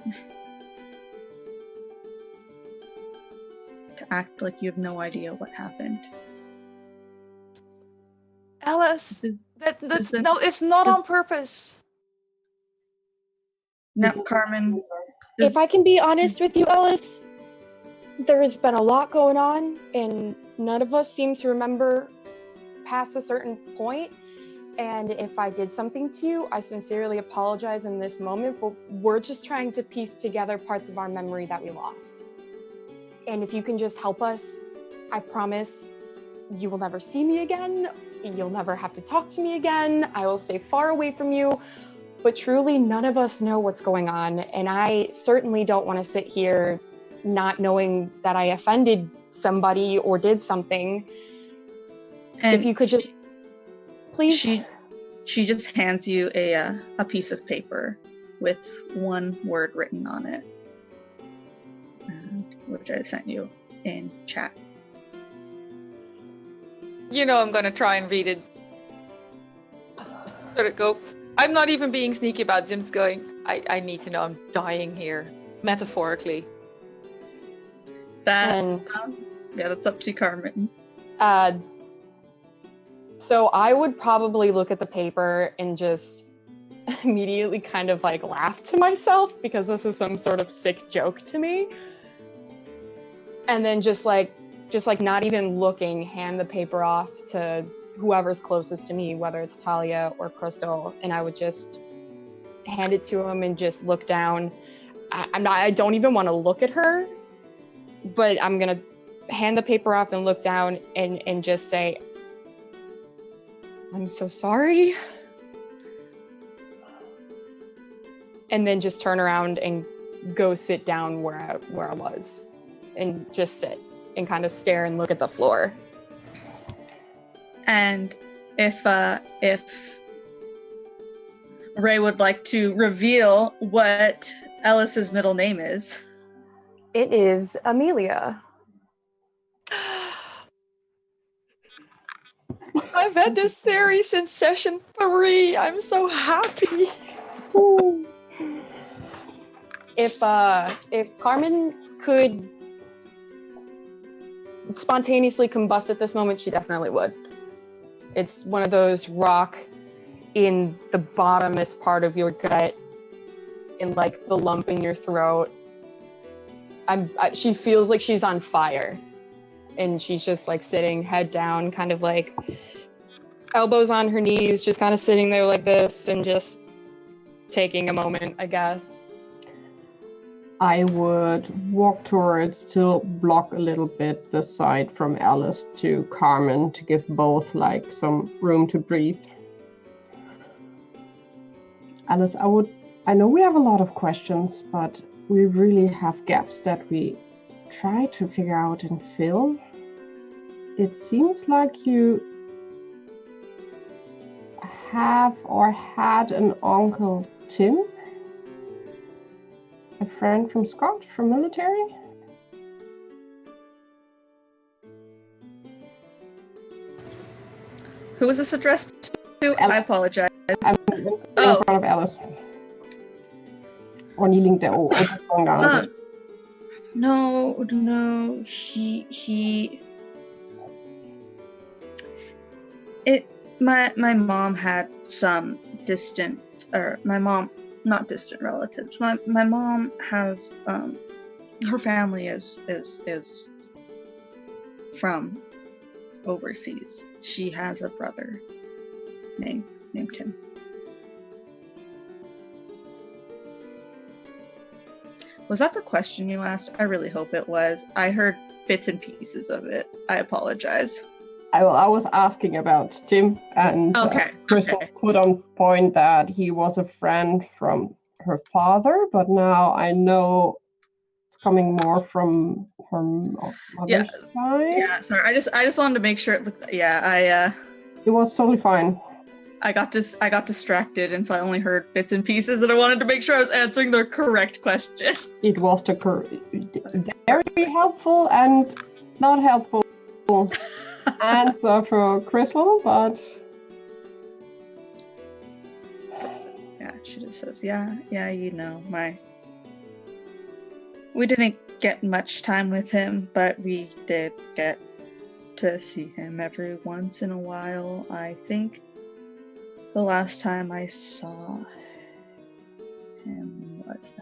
to act like you have no idea what happened. Ellis, it's not on purpose. Now, Carmen. If I can be honest with you, Ellis, there has been a lot going on, and none of us seem to remember past a certain point. And if I did something to you, I sincerely apologize in this moment, but we're just trying to piece together parts of our memory that we lost. And if you can just help us, I promise you will never see me again. You'll never have to talk to me again. I will stay far away from you. But truly, none of us know what's going on. And I certainly don't want to sit here not knowing that I offended somebody or did something. And if you could just, please. She just hands you a piece of paper with one word written on it, which I sent you in chat. You know I'm gonna try and read it. Just let it go. I'm not even being sneaky about it. I'm just going, I need to know I'm dying here. Metaphorically. That's up to Carmen. So I would probably look at the paper and just immediately kind of like laugh to myself because this is some sort of sick joke to me. And then just like not even looking, hand the paper off to whoever's closest to me, whether it's Talia or Crystal, and I would just hand it to him and just look down. I don't even want to look at her, but I'm gonna hand the paper off and look down and just say, I'm so sorry. And then just turn around and go sit down where I was and just sit and kind of stare and look at the floor. And if Ray would like to reveal what Ellis's middle name is. It is Amelia. I've had this theory since session 3. I'm so happy. If Carmen could spontaneously combust at this moment, she definitely would. It's one of those rock in the bottomest part of your gut, in like the lump in your throat. She feels like she's on fire, and she's just like sitting head down, kind of like elbows on her knees, just kind of sitting there like this and just taking a moment, I guess. I would walk towards to block a little bit the side from Alice to Carmen to give both like some room to breathe. Alice, I know we have a lot of questions, but we really have gaps that we try to figure out and fill. It seems like you have or had an Uncle Tim? A friend from Scott, from military? Who was this addressed to? Alice. I apologize. I'm in front of Alice. Or kneeling down, or just going down a bit. No, my mom had some distant, not distant relatives. My mom has, her family is from overseas. She has a brother named Tim. Was that the question you asked? I really hope it was. I heard bits and pieces of it. I apologize. I was asking about Tim, and Crystal put on point that he was a friend from her father, but now I know it's coming more from her mother's side. Yeah, sorry. I just wanted to make sure it looked. Yeah, It was totally fine. I got distracted, and so I only heard bits and pieces, and I wanted to make sure I was answering the correct question. It was very helpful and not helpful answer for Crystal, but yeah, she just says, yeah, we didn't get much time with him, but we did get to see him every once in a while. I think the last time I saw him was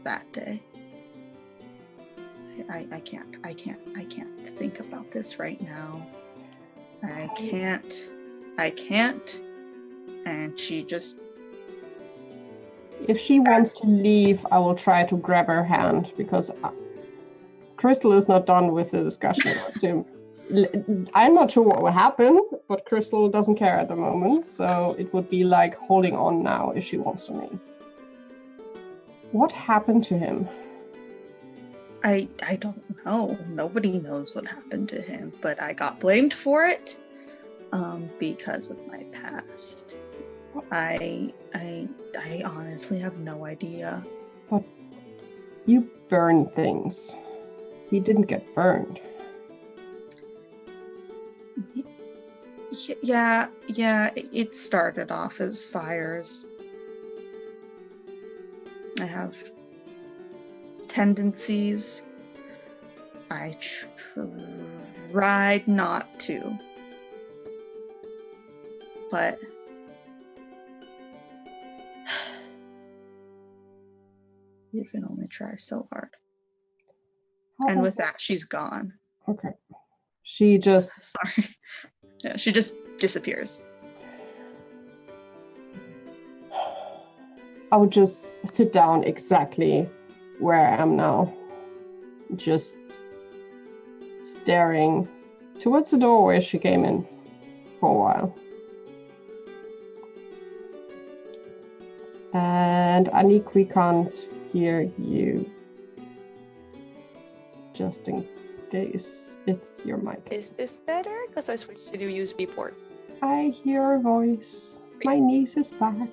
that day. I can't think about this right now. I can't. And she just... If she wants to leave, I will try to grab her hand, because Crystal is not done with the discussion about him. I'm not sure what will happen, but Crystal doesn't care at the moment, so it would be like holding on now if she wants to leave. What happened to him? I don't know. Nobody knows what happened to him, but I got blamed for it because of my past. I honestly have no idea. But you burned things. He didn't get burned. Yeah, it started off as fires. I have tendencies. I tried not to. But you can only try so hard. And with that, she's gone. Okay. She just... Sorry. Yeah, she just disappears. I would just sit down exactly where I am now. Just staring towards the door where she came in for a while. And Anik, we can't hear you. Just in case it's your mic. Is this better? Because I switched to the USB port. I hear a voice. My niece is back.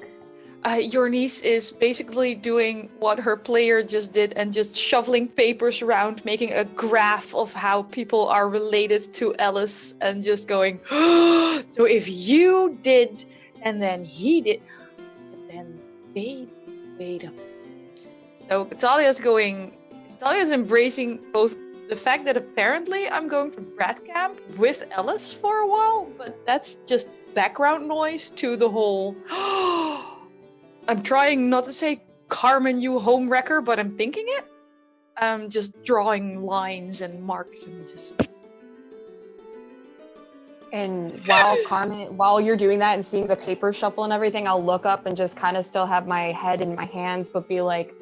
Your niece is basically doing what her player just did and just shoveling papers around, making a graph of how people are related to Ellis and just going, so if you did, and then he did, and then they wait up. So Talia's embracing both the fact that apparently I'm going to brat camp with Ellis for a while, but that's just background noise to the whole... I'm trying not to say Carmen, you homewrecker, but I'm thinking it. I'm just drawing lines and marks and just... And while you're doing that and seeing the paper shuffle and everything, I'll look up and just kind of still have my head in my hands, but be like,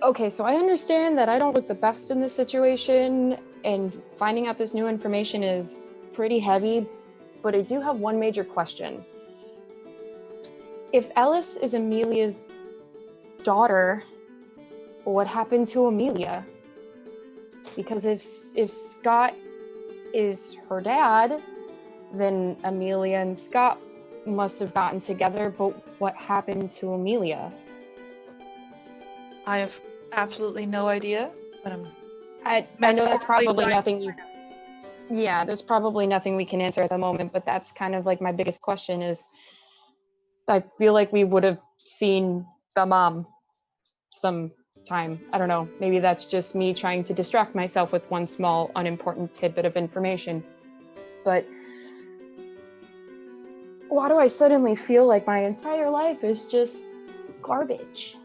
okay, so I understand that I don't look the best in this situation, and finding out this new information is pretty heavy, but I do have one major question. If Ellis is Amelia's daughter, what happened to Amelia? Because if Scott is her dad, then Amelia and Scott must have gotten together, but what happened to Amelia? I have absolutely no idea, but I know that's probably nothing you... Yeah, there's probably nothing we can answer at the moment, but that's kind of like my biggest question is, I feel like we would have seen the mom sometime. I don't know. Maybe that's just me trying to distract myself with one small, unimportant tidbit of information. But why do I suddenly feel like my entire life is just garbage?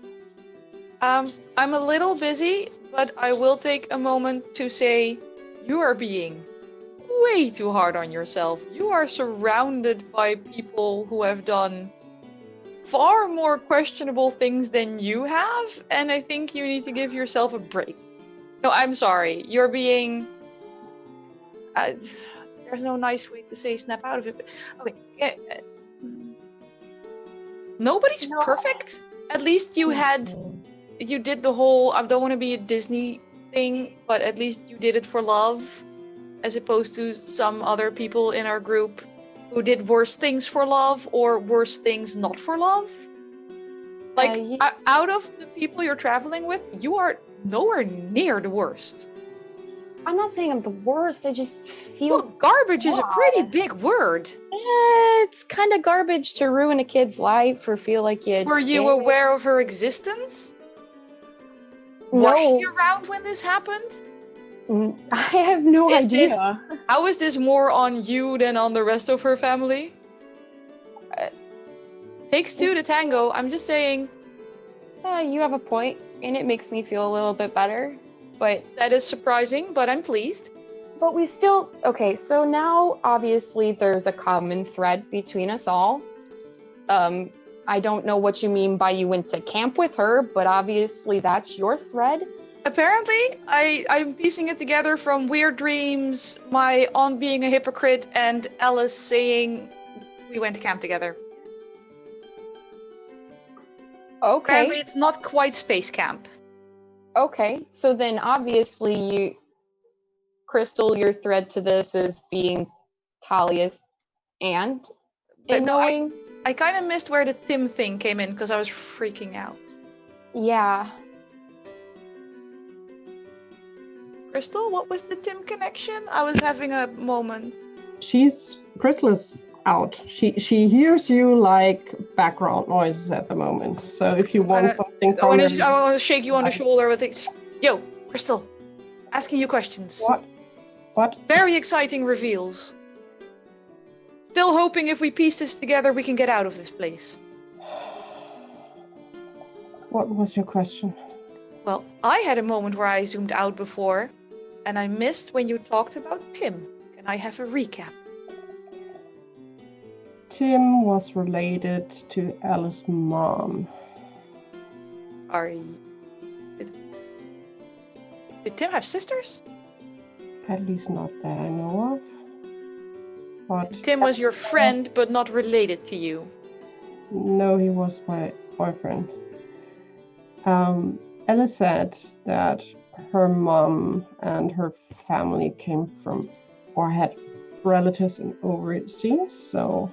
I'm a little busy, but I will take a moment to say you are being way too hard on yourself. You are surrounded by people who have done far more questionable things than you have, and I think you need to give yourself a break. No, I'm sorry. You're being... there's no nice way to say snap out of it. But... Okay. Yeah, nobody's perfect. At least you did the whole, I don't want to be a Disney thing, but at least you did it for love, as opposed to some other people in our group who did worse things for love or worse things not for love. Like, out of the people you're traveling with, you are nowhere near the worst. I'm not saying I'm the worst, I just feel... Well, garbage is a pretty big word. It's kind of garbage to ruin a kid's life or feel like you... Were you aware of her existence? No. Was she around when this happened? I have no idea. How is this more on you than on the rest of her family? Takes two to tango, I'm just saying. You have a point, and it makes me feel a little bit better. But that is surprising, but I'm pleased. But we still... Okay, so now, obviously, there's a common thread between us all. I don't know what you mean by you went to camp with her, but obviously that's your thread. Apparently, I'm piecing it together from weird dreams, my aunt being a hypocrite, and Ellis saying we went to camp together. Okay. Apparently, it's not quite space camp. Okay, so then obviously Crystal, your thread to this is being Talia's and knowing... I kind of missed where the Tim thing came in because I was freaking out. Yeah. Crystal, what was the Tim connection? I was having a moment. Crystal is out. She hears you like background noises at the moment. So if you want something from her... I want to shake you on the shoulder with it. Yo, Crystal, asking you questions. What? Very exciting reveals. Still hoping if we piece this together we can get out of this place. What was your question? Well, I had a moment where I zoomed out before, and I missed when you talked about Tim. Can I have a recap? Tim was related to Ellis' mom. Did Tim have sisters? At least not that I know of. But Tim was your friend, but not related to you. No, he was my boyfriend. Ellis said that her mom and her family came from, or had relatives in overseas, so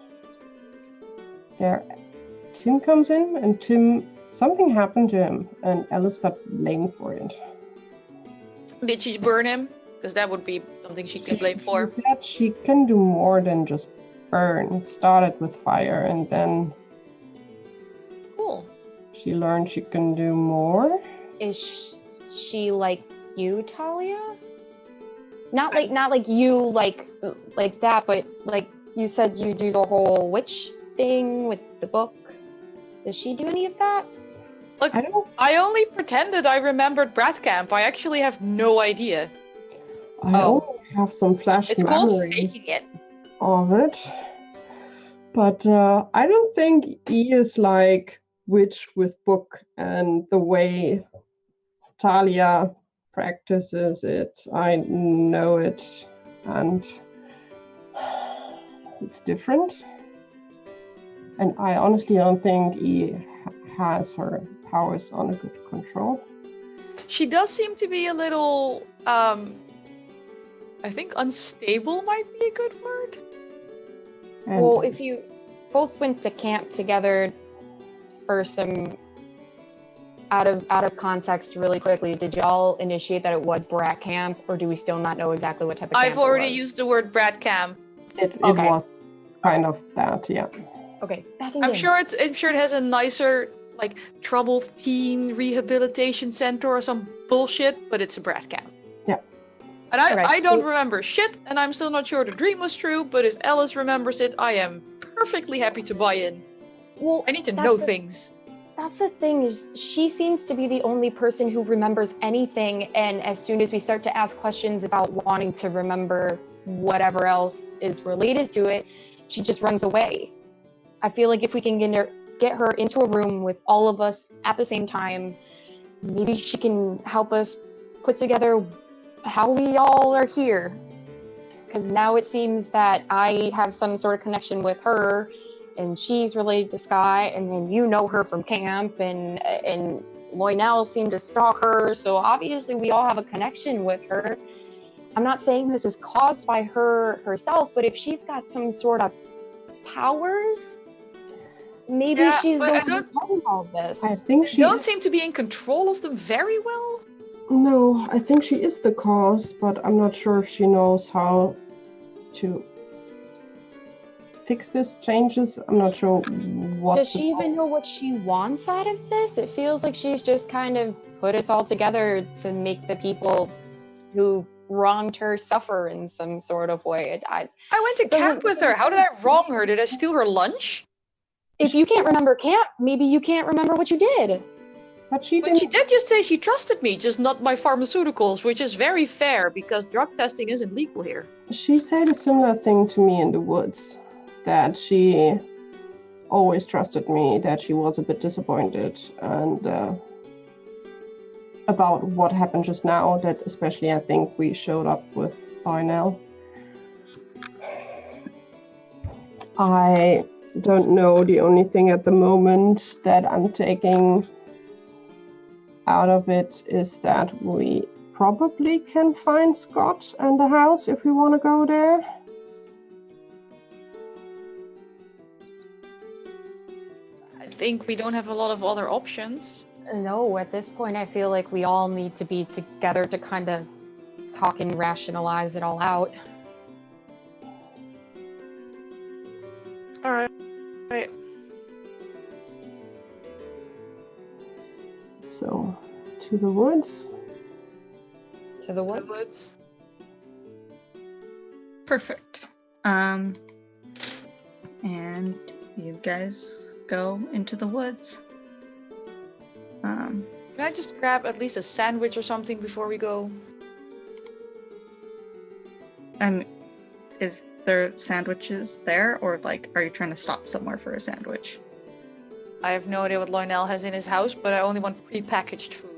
there Tim comes in, and something happened to him, and Ellis got blamed for it. Did she burn him? Because that would be something she can blame for. She said she can do more than just burn. It started with fire, and then cool. She learned she can do more. Is she like you, Talia? Not like you, like that, but like you said, you do the whole witch thing with the book. Does she do any of that? Look, I only pretended I remembered Brat Camp. I actually have no idea. I only have some flash it's called memories faking it. Of it. But I don't think he is like witch with book, and the way Talia practices it, I know it, and it's different. And I honestly don't think he has her powers under good control. She does seem to be a little, I think unstable might be a good word. And well, if you both went to camp together, for some out of context really quickly, did y'all initiate that it was Brat Camp, or do we still not know exactly what type of camp I've already it was? used the word Brat Camp. it was kind of that, yeah. Okay. I'm sure it has a nicer, like, troubled teen rehabilitation center or some bullshit, but it's a Brat Camp. Yeah. And I don't remember shit, and I'm still not sure the dream was true, but if Ellis remembers it, I am perfectly happy to buy in. Well, I need to know things. That's the thing, is she seems to be the only person who remembers anything, and as soon as we start to ask questions about wanting to remember whatever else is related to it, she just runs away. I feel like if we can get her into a room with all of us at the same time, maybe she can help us put together how we all are here. Because now it seems that I have some sort of connection with her, and she's related to Sky, and then you know her from camp, and Loynell seemed to stalk her, so obviously we all have a connection with her. I'm not saying this is caused by her herself, but if she's got some sort of powers, maybe she's the one causing all of this. I think she don't seem to be in control of them very well. No, I think she is the cause, but I'm not sure if she knows how to fix this, changes. I'm not sure what. Does she even know what she wants out of this? It feels like she's just kind of put us all together to make the people who wronged her suffer in some sort of way. I went to camp with her. How did I wrong her? Did I steal her lunch? If you can't remember camp, maybe you can't remember what you did. But she did just say she trusted me, just not my pharmaceuticals, which is very fair because drug testing isn't legal here. She said a similar thing to me in the woods, that she always trusted me, that she was a bit disappointed, and about what happened just now, that especially I think we showed up with Lionel. I don't know, the only thing at the moment that I'm taking out of it is that we probably can find Scott and the house if we want to go there. I think we don't have a lot of other options. No, at this point I feel like we all need to be together to kind of talk and rationalize it all out. Alright. Right. So, to the woods. To the woods. Perfect. And you guys go into the woods. Can I just grab at least a sandwich or something before we go? Is there sandwiches there, or are you trying to stop somewhere for a sandwich? I have no idea what Lionel has in his house, but I only want pre-packaged food.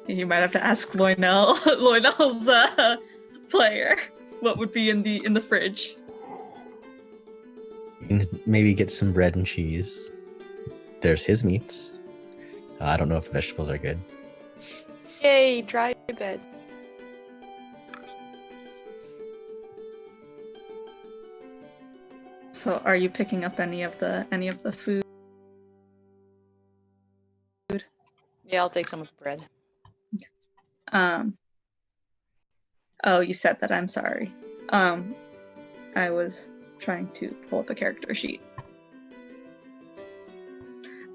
You might have to ask Lionel's player what would be in the fridge. You can maybe get some bread and cheese. There's his meats. I don't know if the vegetables are good. Yay, dry bed. So, are you picking up any of the food? Yeah, I'll take some of the bread. Oh, you said that. I'm sorry. I was trying to pull up a character sheet.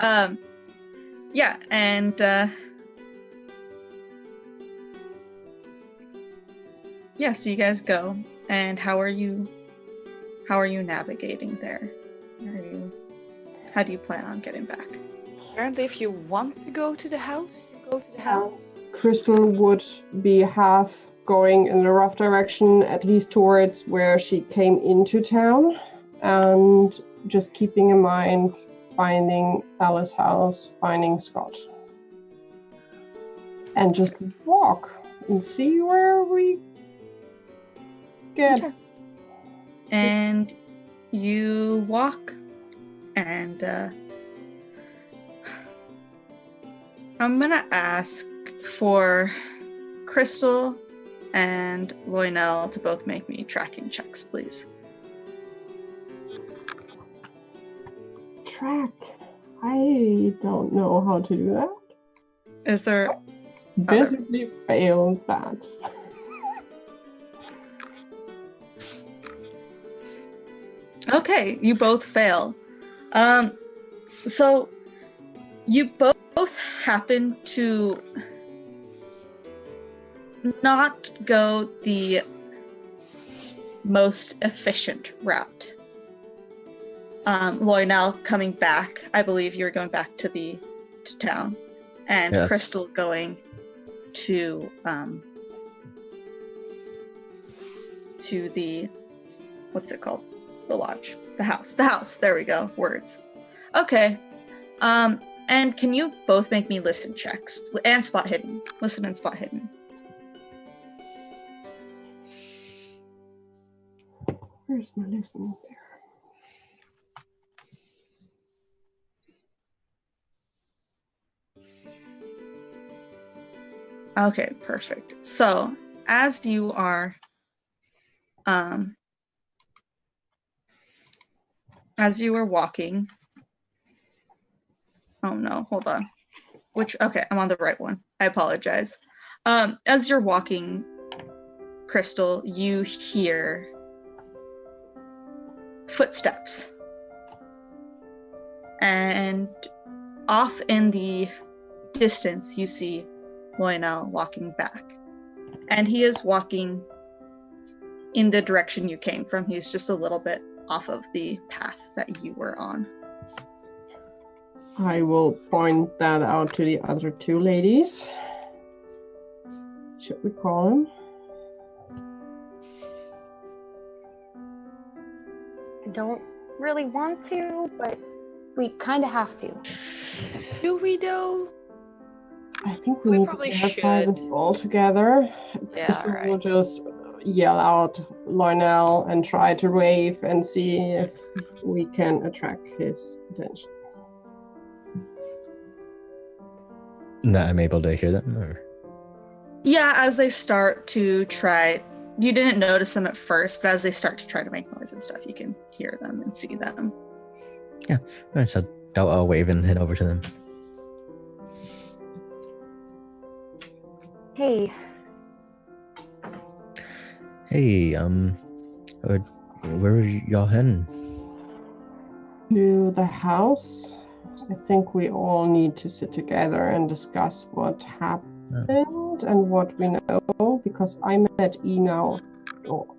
Yeah, and yeah, so you guys go, and how are you navigating there? How do you plan on getting back? Apparently, if you want to go to the house, you go to the house. Crystal would be half going in the rough direction, at least towards where she came into town, and just keeping in mind finding Ellis' house, finding Scott. And just walk and see where we get. Okay. And you walk, and I'm gonna ask for Crystal and Lionel to both make me tracking checks, please. Track. I don't know how to do that. Is there Basically failed that. Okay, you both fail. So you both happen to not go the most efficient route. Lionel coming back, I believe you were going back to town, and Yes. Crystal going to to the, what's it called? The lodge. The house. There we go. Words. Okay. And can you both make me listen checks and spot hidden? Listen and spot hidden. Where's my listen there? Okay, perfect. So as you are walking. Oh no, hold on. Okay, I'm on the right one. I apologize. As you're walking, Crystal, you hear footsteps. And off in the distance, you see Lionel walking back. And he is walking in the direction you came from. He's just a little bit off of the path that you were on. I will point that out to the other two ladies. Should we call them? I don't really want to, but we kind of have to. Do we though? I think We we need probably to clarify should. this all together. Yeah, Crystal will alright. just yell out Lionel and try to wave and see if we can attract his attention. That I'm able to hear them, or Yeah, as they start to try, you didn't notice them at first, but as they start to try to make noise and stuff, you can hear them and see them. alright, so I'll wave and head over to them. Hey, Hey, where are y'all heading? To the house. I think we all need to sit together and discuss what happened and what we know, because I met E now.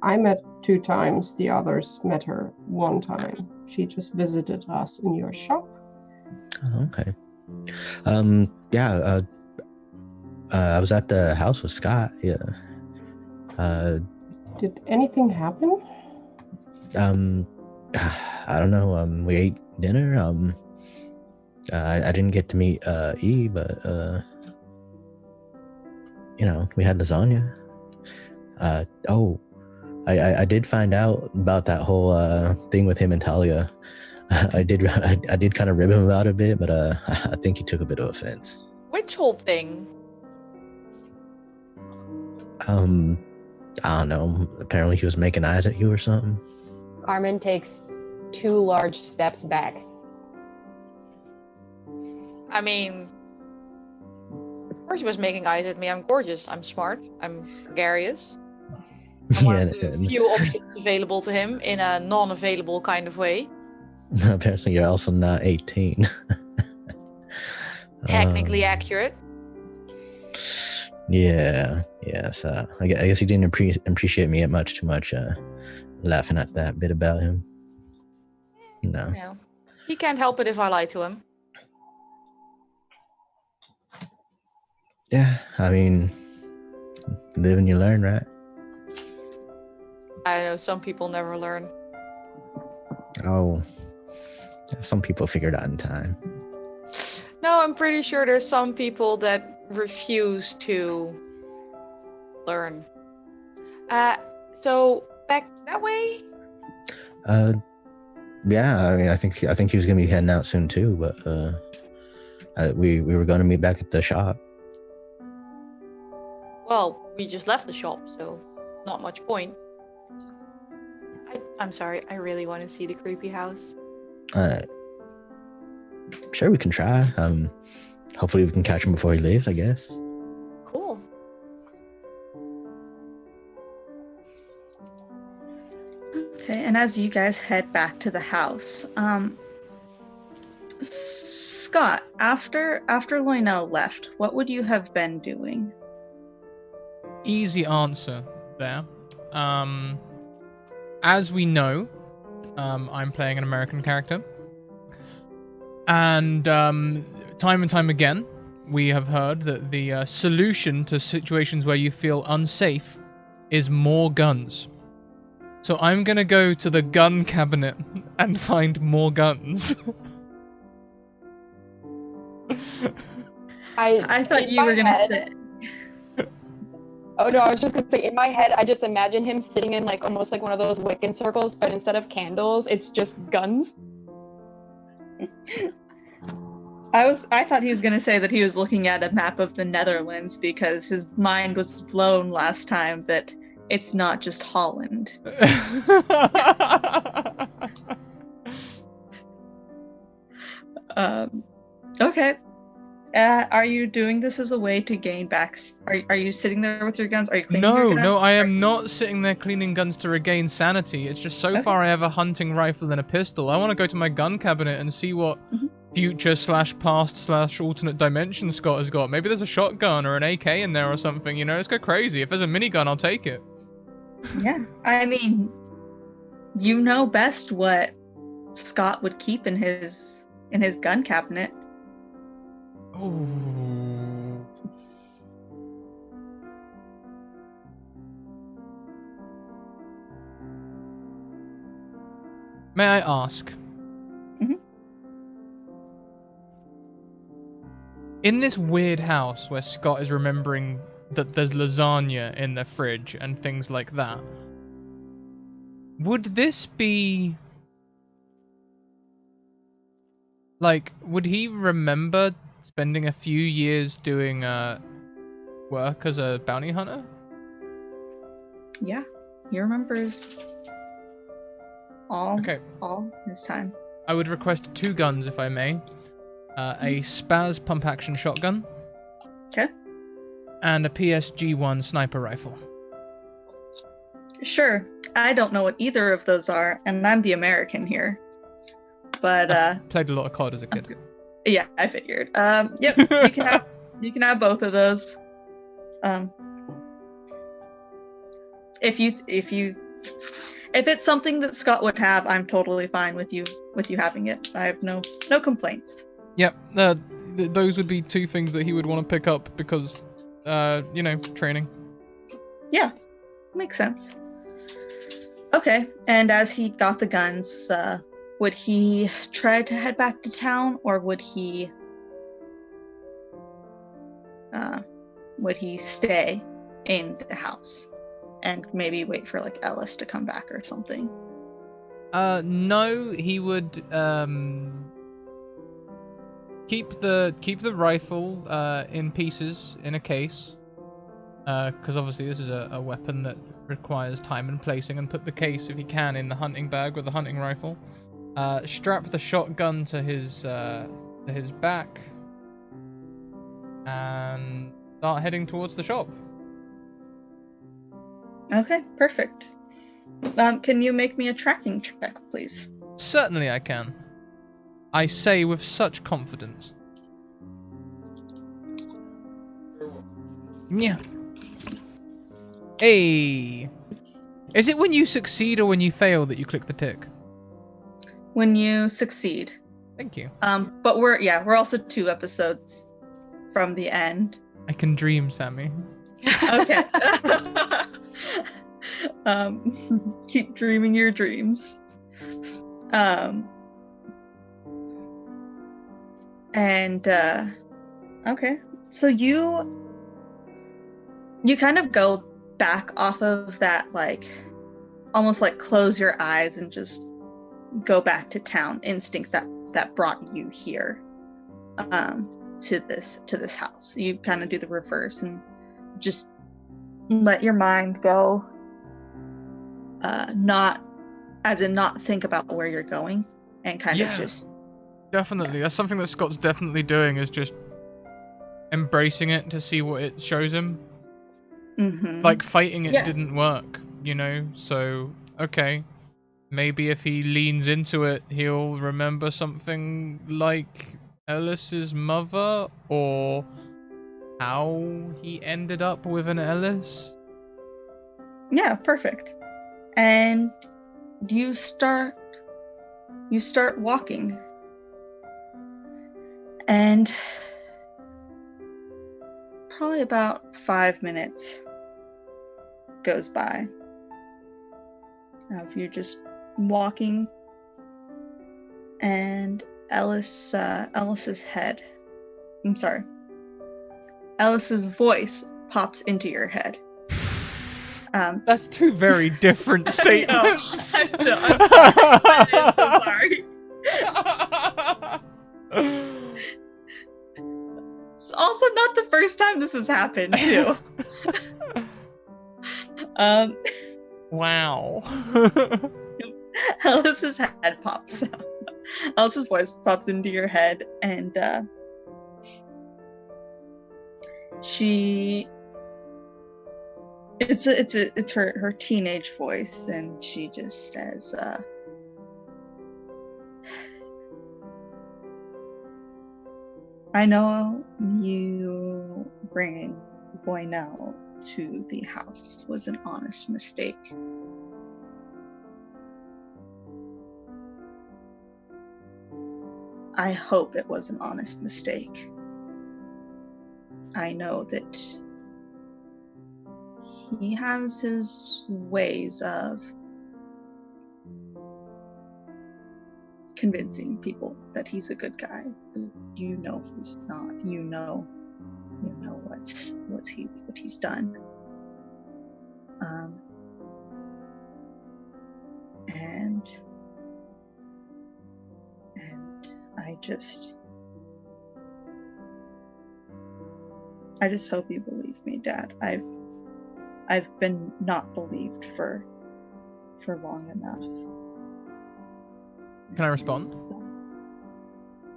I met 2 times, the others met her 1 time. She just visited us in your shop. Oh, okay. Yeah, I was at the house with Scott, yeah. Did anything happen? I don't know, we ate dinner, I didn't get to meet E, but we had lasagna. I did find out about that whole thing with him and Talia. I did kind of rib him about it a bit, but I think he took a bit of offense. Which whole thing? I don't know. Apparently he was making eyes at you or something. Armin takes 2 large steps back. I mean, of course he was making eyes at me. I'm gorgeous. I'm smart. I'm gregarious. I'm one of the few options available to him in a non-available kind of way. Apparently you're also not 18. Technically accurate. Yeah. So I guess he didn't appreciate me too much. Laughing at that bit about him. No. No. He can't help it if I lie to him. Yeah, I mean, live and you learn, right? I know some people never learn. Oh, some people figure it out in time. No, I'm pretty sure there's some people that refuse to learn. So back that way? Yeah, I mean, I think he was gonna be heading out soon too, but we were gonna meet back at the shop. Well, we just left the shop, so not much point. I'm sorry, I really want to see the creepy house. Sure, we can try. Hopefully we can catch him before he leaves, I guess. Cool. Okay, and as you guys head back to the house, Scott, after Lionel left, what would you have been doing? Easy answer there. As we know, I'm playing an American character. And time and time again, we have heard that the solution to situations where you feel unsafe is more guns. So I'm gonna go to the gun cabinet and find more guns. I thought in you my were gonna head- say. Oh no, I was just gonna say, in my head, I just imagine him sitting in like almost like one of those Wiccan circles, but instead of candles, it's just guns. I thought he was gonna say that he was looking at a map of the Netherlands because his mind was blown last time that it's not just Holland. Okay. Are you doing this as a way to gain back? Are you sitting there with your guns? Are you cleaning your guns? No, I am not sitting there cleaning guns to regain sanity. It's just so Okay. far I have a hunting rifle and a pistol. I want to go to my gun cabinet and see what future/past/alternate dimension Scott has got. Maybe there's a shotgun or an AK in there or something, you know? Let's go crazy. If there's a minigun, I'll take it. Yeah, I mean, you know best what Scott would keep in his gun cabinet. Ooh. May I ask? Mhm. In this weird house where Scott is remembering that there's lasagna in the fridge and things like that, would this be... Like, would he remember spending a few years doing work as a bounty hunter? Yeah, he remembers all Okay. his time. I would request 2 guns, if I may. A Spaz pump-action shotgun. Okay. And a PSG-1 sniper rifle. Sure. I don't know what either of those are, and I'm the American here. But Played a lot of COD as a kid. yeah, I figured. Yep, you can have both of those. If it's something that Scott would have, I'm totally fine with you having it. I have no complaints. Yep, those would be 2 things that he would want to pick up because, training. Yeah, makes sense. Okay, and as he got the guns, would he try to head back to town, or would he stay in the house and maybe wait for like Ellis to come back or something? No, he would keep the rifle in pieces in a case, because obviously this is a weapon that requires time and placing, and put the case, if he can, in the hunting bag with the hunting rifle. Strap the shotgun to his back and start heading towards the shop. Okay, perfect. Can you make me a tracking check, please? Certainly I can. I say with such confidence. Yeah. Hey. Is it when you succeed or when you fail that you click the tick? When you succeed. Thank you. But we're also 2 episodes from the end. I can dream, Sammy. Okay. Keep dreaming your dreams. Okay. So you kind of go back off of that, like, almost like close your eyes and just go back to town instinct that brought you here, to this house. You kind of do the reverse and just let your mind go, not think about where you're going, and kind of just... Definitely. That's something that Scott's definitely doing, is just embracing it to see what it shows him. Mm-hmm. Like, fighting it didn't work, so, okay. Maybe if he leans into it, he'll remember something like Ellis's mother, or how he ended up with an Ellis. Yeah, perfect. And you start walking. And probably about 5 minutes goes by. of you just walking, and Ellis's voice pops into your head. That's two very different statements. I know. I'm sorry. It's also not the first time this has happened, too. Wow. Ellis's head pops out. Ellis's voice pops into your head, and it's her teenage voice, and she just says, I know you bringing Boynell to the house was an honest mistake. I hope it was an honest mistake. I know that he has his ways of convincing people that he's a good guy. You know he's not. You know what he's done. And I just hope you believe me, Dad. I've been not believed for long enough. Can I respond?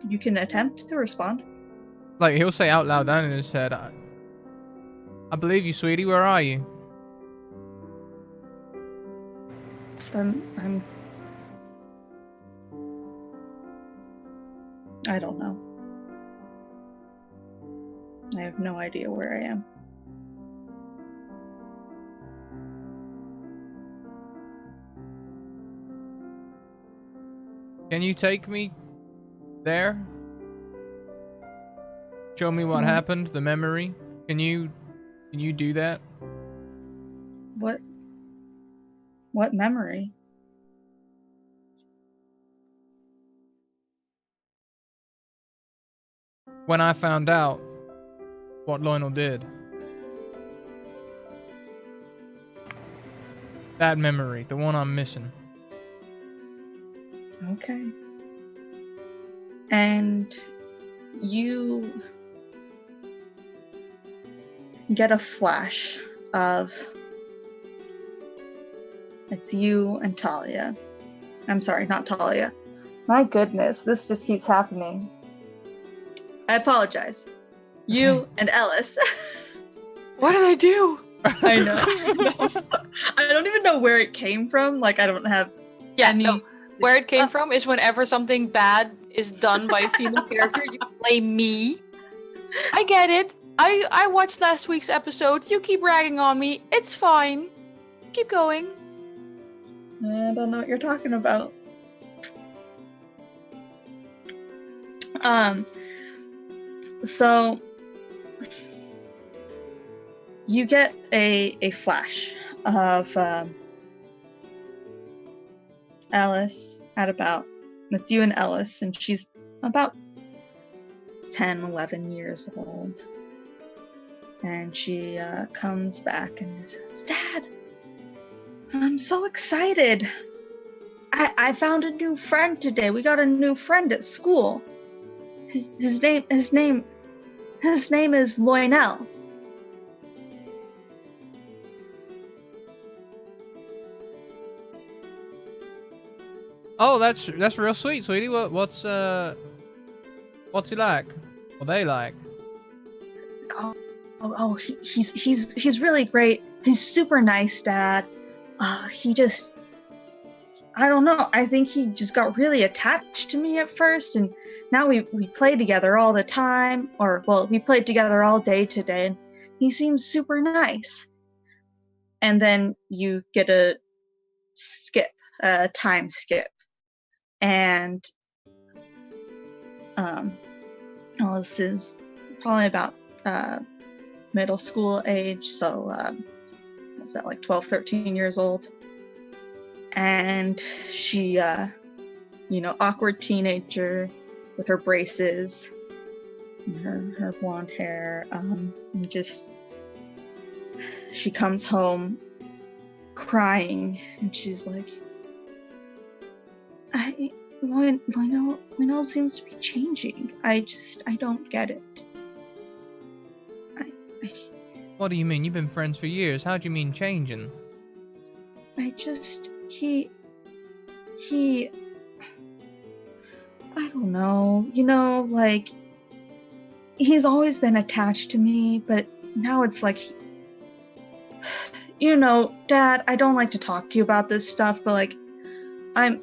You can attempt to respond. Like, he'll say out loud down in his head, I believe you, sweetie. Where are you? I don't know. I have no idea where I am. Can you take me there? Show me what happened, the memory. Can you do that? What memory? When I found out what Lionel did. That memory, the one I'm missing. Okay. And you get a flash of it's you and Talia. I'm sorry, not Talia. My goodness, this just keeps happening. I apologize. You and Ellis. What did I do? I know. I don't even know where it came from. Like, I don't have any... No. Where it came from is whenever something bad is done by a female character, you blame me. I get it. I watched last week's episode. You keep ragging on me. It's fine. Keep going. I don't know what you're talking about. So you get a flash of Alice it's you and Ellis, and she's about 10, 11 years old. And she comes back and says, Dad, I'm so excited. I found a new friend today. We got a new friend at school. His name is Lionel. Oh, that's real sweet, sweetie. What's he like? What they like? He's really great. He's super nice, Dad. I don't know. I think he just got really attached to me at first, and now we play together all the time. We played together all day today, and he seems super nice. And then you get a time skip. And Ellis is probably about middle school age, so what's that, like 12, 13 years old. And she, awkward teenager with her braces, and her blonde hair, and just, she comes home crying, and she's like, Lionel seems to be changing. I don't get it. What do you mean? You've been friends for years. How do you mean changing? He, I don't know, like, he's always been attached to me, but now it's like, Dad, I don't like to talk to you about this stuff, but like, I'm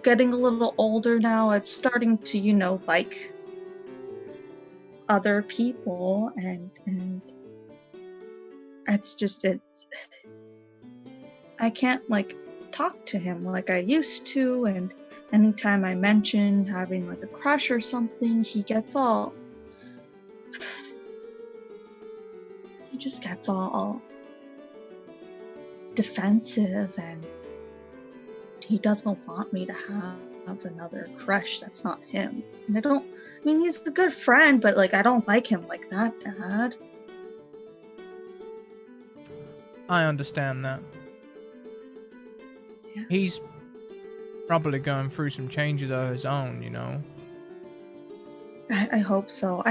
getting a little older now. I'm starting to, like other people, and it's I can't like talk to him like I used to, and anytime I mention having like a crush or something, he just gets all defensive, and he doesn't want me to have another crush that's not him. And he's a good friend, but like, I don't like him like that, Dad. I understand that. Yeah. He's probably going through some changes of his own, I hope so.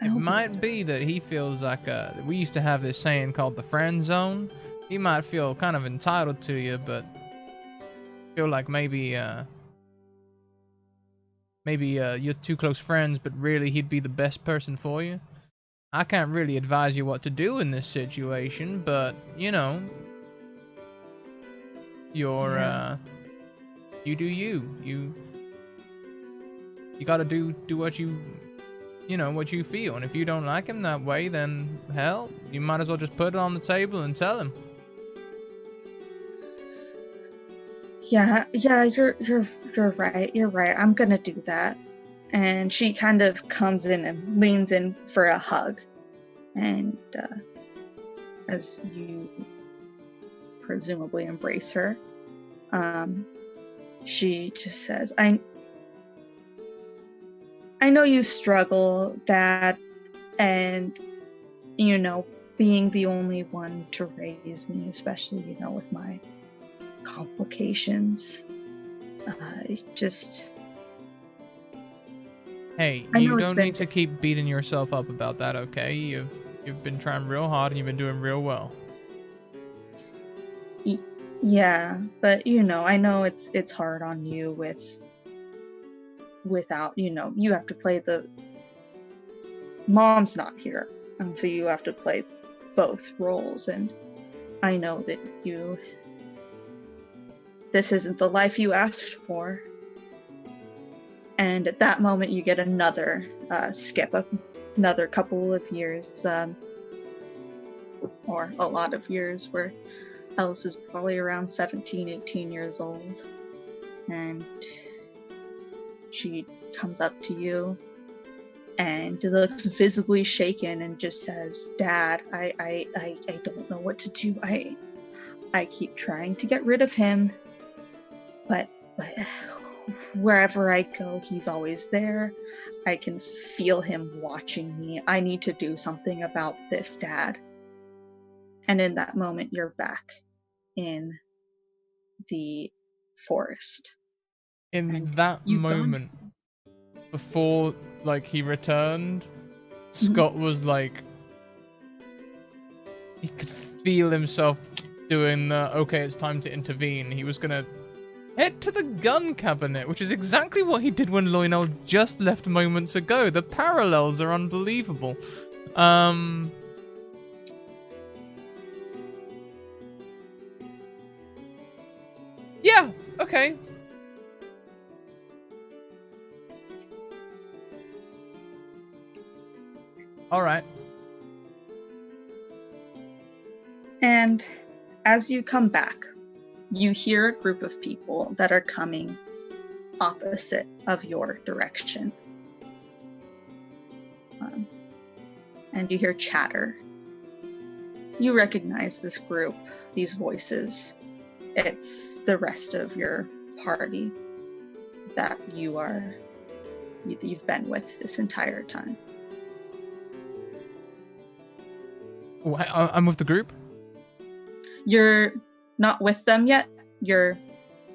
It might be that he feels like we used to have this saying called the friend zone. He might feel kind of entitled to you, but feel like maybe you're too close friends, but really he'd be the best person for you. I can't really advise you what to do in this situation, but you're you do you gotta do what you what you feel. And if you don't like him that way, then hell, you might as well just put it on the table and tell him. Yeah, you're right. You're right. I'm gonna do that. And she kind of comes in and leans in for a hug. And as you presumably embrace her, she just says, I know you struggle, Dad, and being the only one to raise me, especially with my complications. Hey, you don't need to keep beating yourself up about that, okay? You've been trying real hard and you've been doing real well. Yeah, but I know it's hard on you without you have to play Mom's not here, and so you have to play both roles, and I know that this isn't the life you asked for. And at that moment, you get another skip, another couple of years, or a lot of years, where Ellis is probably around 17, 18 years old. And she comes up to you and looks visibly shaken and just says, Dad, I don't know what to do. I keep trying to get rid of him, but wherever I go, he's always there. I can feel him watching me. I need to do something about this, Dad. And in that moment, you're back in the forest. In that moment, before he returned, Scott was like, he could feel himself doing the, okay, it's time to intervene. He was gonna head to the gun cabinet, which is exactly what he did when Lionel just left moments ago. The parallels are unbelievable. Yeah, okay. All right. And as you come back, you hear a group of people that are coming opposite of your direction. And you hear chatter. You recognize this group, these voices. It's the rest of your party that you've been with this entire time. Oh, I'm with the group? You're not with them yet. You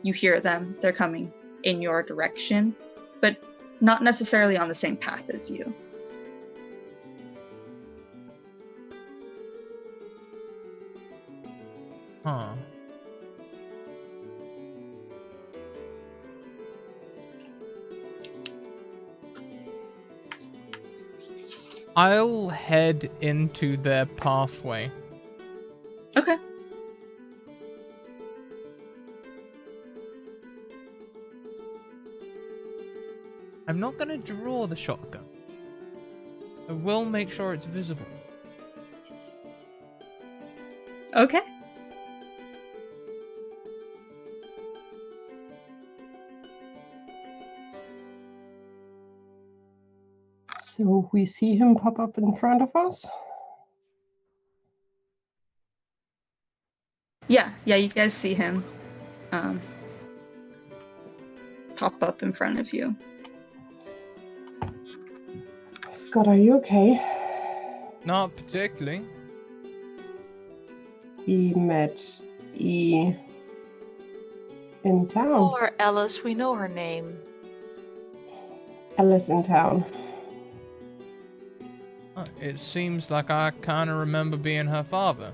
hear them. They're coming in your direction, but not necessarily on the same path as you. Huh. I'll head into their pathway. Okay. I'm not gonna draw the shotgun. I will make sure it's visible. Okay. So we see him pop up in front of us. Yeah, you guys see him pop up in front of you. Scott, are you okay? Not particularly. We met E in town. Call her Ellis. We know her name. Ellis in town. It seems like I kind of remember being her father.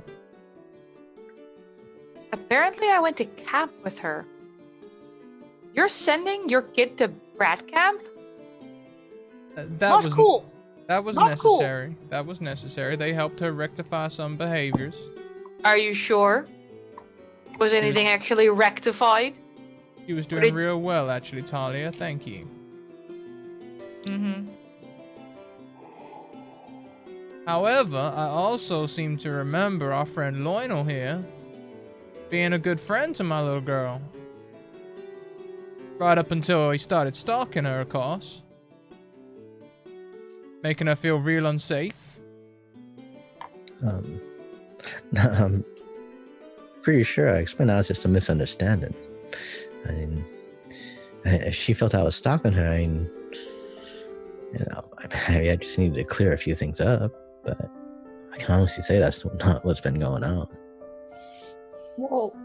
Apparently, I went to camp with her. You're sending your kid to brat camp? That was cool. That was Not cool. necessary. That was necessary. They helped her rectify some behaviors. Are you sure? Was anything actually rectified? She was doing real well, actually, Talia. Thank you. Mm-hmm. However, I also seem to remember our friend Lionel here being a good friend to my little girl. Right up until he started stalking her, of course. Making her feel real unsafe. I'm pretty sure I explained that was just a misunderstanding. I mean, if she felt I was stalking her, I mean, you know, I just needed to clear a few things up, but I can honestly say that's not what's been going on. Well,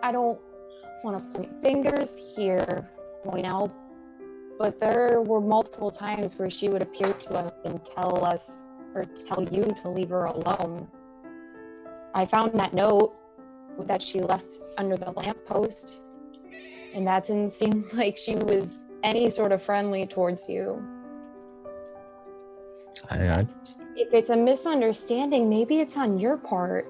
I don't want to point fingers here, Moinel, but there were multiple times where she would appear to us and tell you to leave her alone. I found that note that she left under the lamppost, and that didn't seem like she was any sort of friendly towards you. If it's a misunderstanding, maybe it's on your part.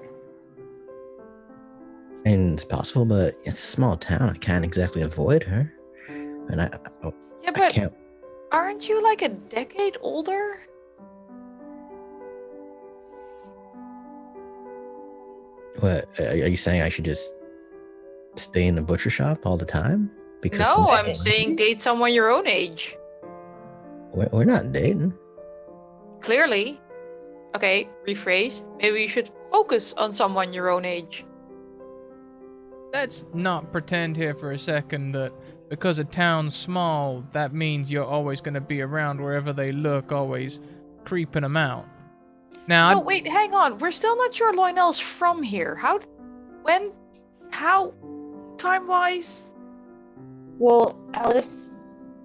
And it's possible, but it's a small town. I can't exactly avoid her. And I can't. Aren't you like a decade older? What, are you saying I should just stay in the butcher shop all the time? Because No, I'm saying date someone your own age. we're not dating. Clearly. Okay, rephrase. Maybe you should focus on someone your own age. Let's not pretend here for a second that because a town's small, that means you're always going to be around wherever they look, always creeping them out. Now, No, wait, hang on. We're still not sure Lionel's from here. How, time-wise? Well, Ellis,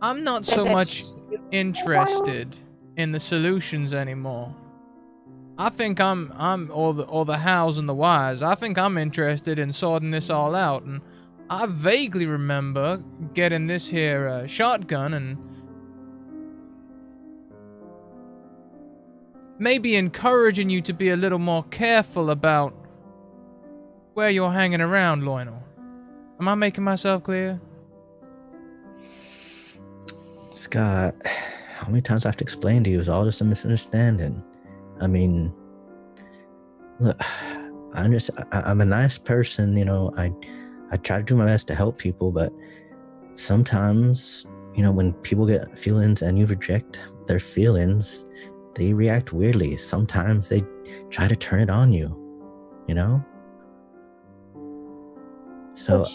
I'm not so much interested in the solutions anymore. I think I'm all the hows and the whys. I think I'm interested in sorting this all out, and I vaguely remember getting this here shotgun and maybe encouraging you to be a little more careful about where you're hanging around, Lionel. Am I making myself clear? Scott, how many times I have to explain to you? It's all just a misunderstanding. I mean, look, I'm a nice person, you know. I try to do my best to help people, but sometimes, you know, when people get feelings and you reject their feelings, they react weirdly. Sometimes they try to turn it on you, you know? So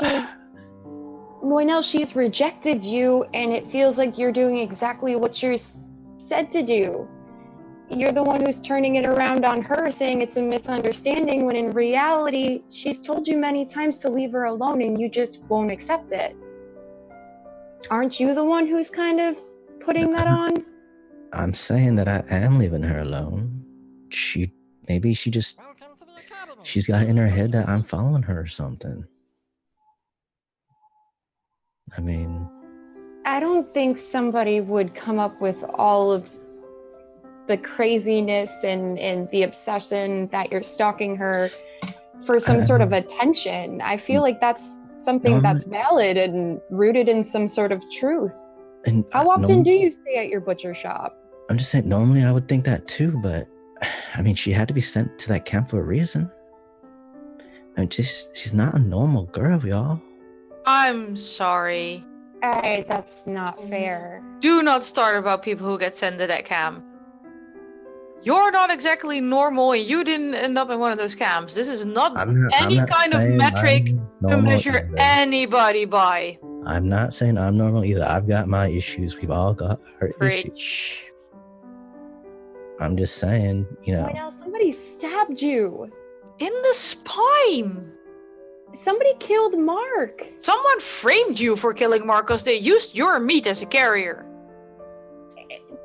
Loinel, she's rejected you, and it feels like you're doing exactly what you're said to do. You're the one who's turning it around on her, saying it's a misunderstanding, when in reality, she's told you many times to leave her alone, and you just won't accept it. Aren't you the one who's kind of putting that on? I'm saying that I am leaving her alone. She's got it in her head that I'm following her or something. I mean, I don't think somebody would come up with all of the craziness and the obsession that you're stalking her for some sort of attention. I feel like that's something that's valid and rooted in some sort of truth. And how often do you stay at your butcher shop? I'm just saying, normally I would think that too, but I mean, she had to be sent to that camp for a reason. I mean, she's not a normal girl, y'all. I'm sorry. Hey, that's not fair. Do not start about people who get sent to that camp. You're not exactly normal, and you didn't end up in one of those camps. This is not any kind of metric to measure anybody by. I'm not saying I'm normal either. I've got my issues. We've all got our issues. I'm just saying, you know. Why now? Somebody stabbed you. In the spine. Somebody killed Mark. Someone framed you for killing Mark because they used your meat as a carrier.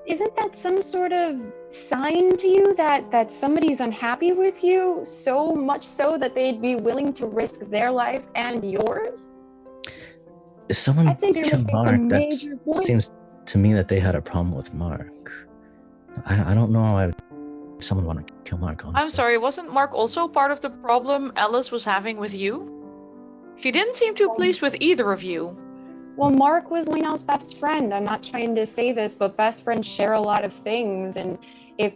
Isn't that some sort of sign to you that somebody's unhappy with you, so much so that they'd be willing to risk their life and yours? If someone killed Mark, that seems to me that they had a problem with Mark. I don't know why someone want to kill Mark, honestly. I'm sorry, wasn't Mark also part of the problem Ellis was having with you? She didn't seem too pleased with either of you. Well, Mark was Lionel's best friend. I'm not trying to say this, but best friends share a lot of things. And if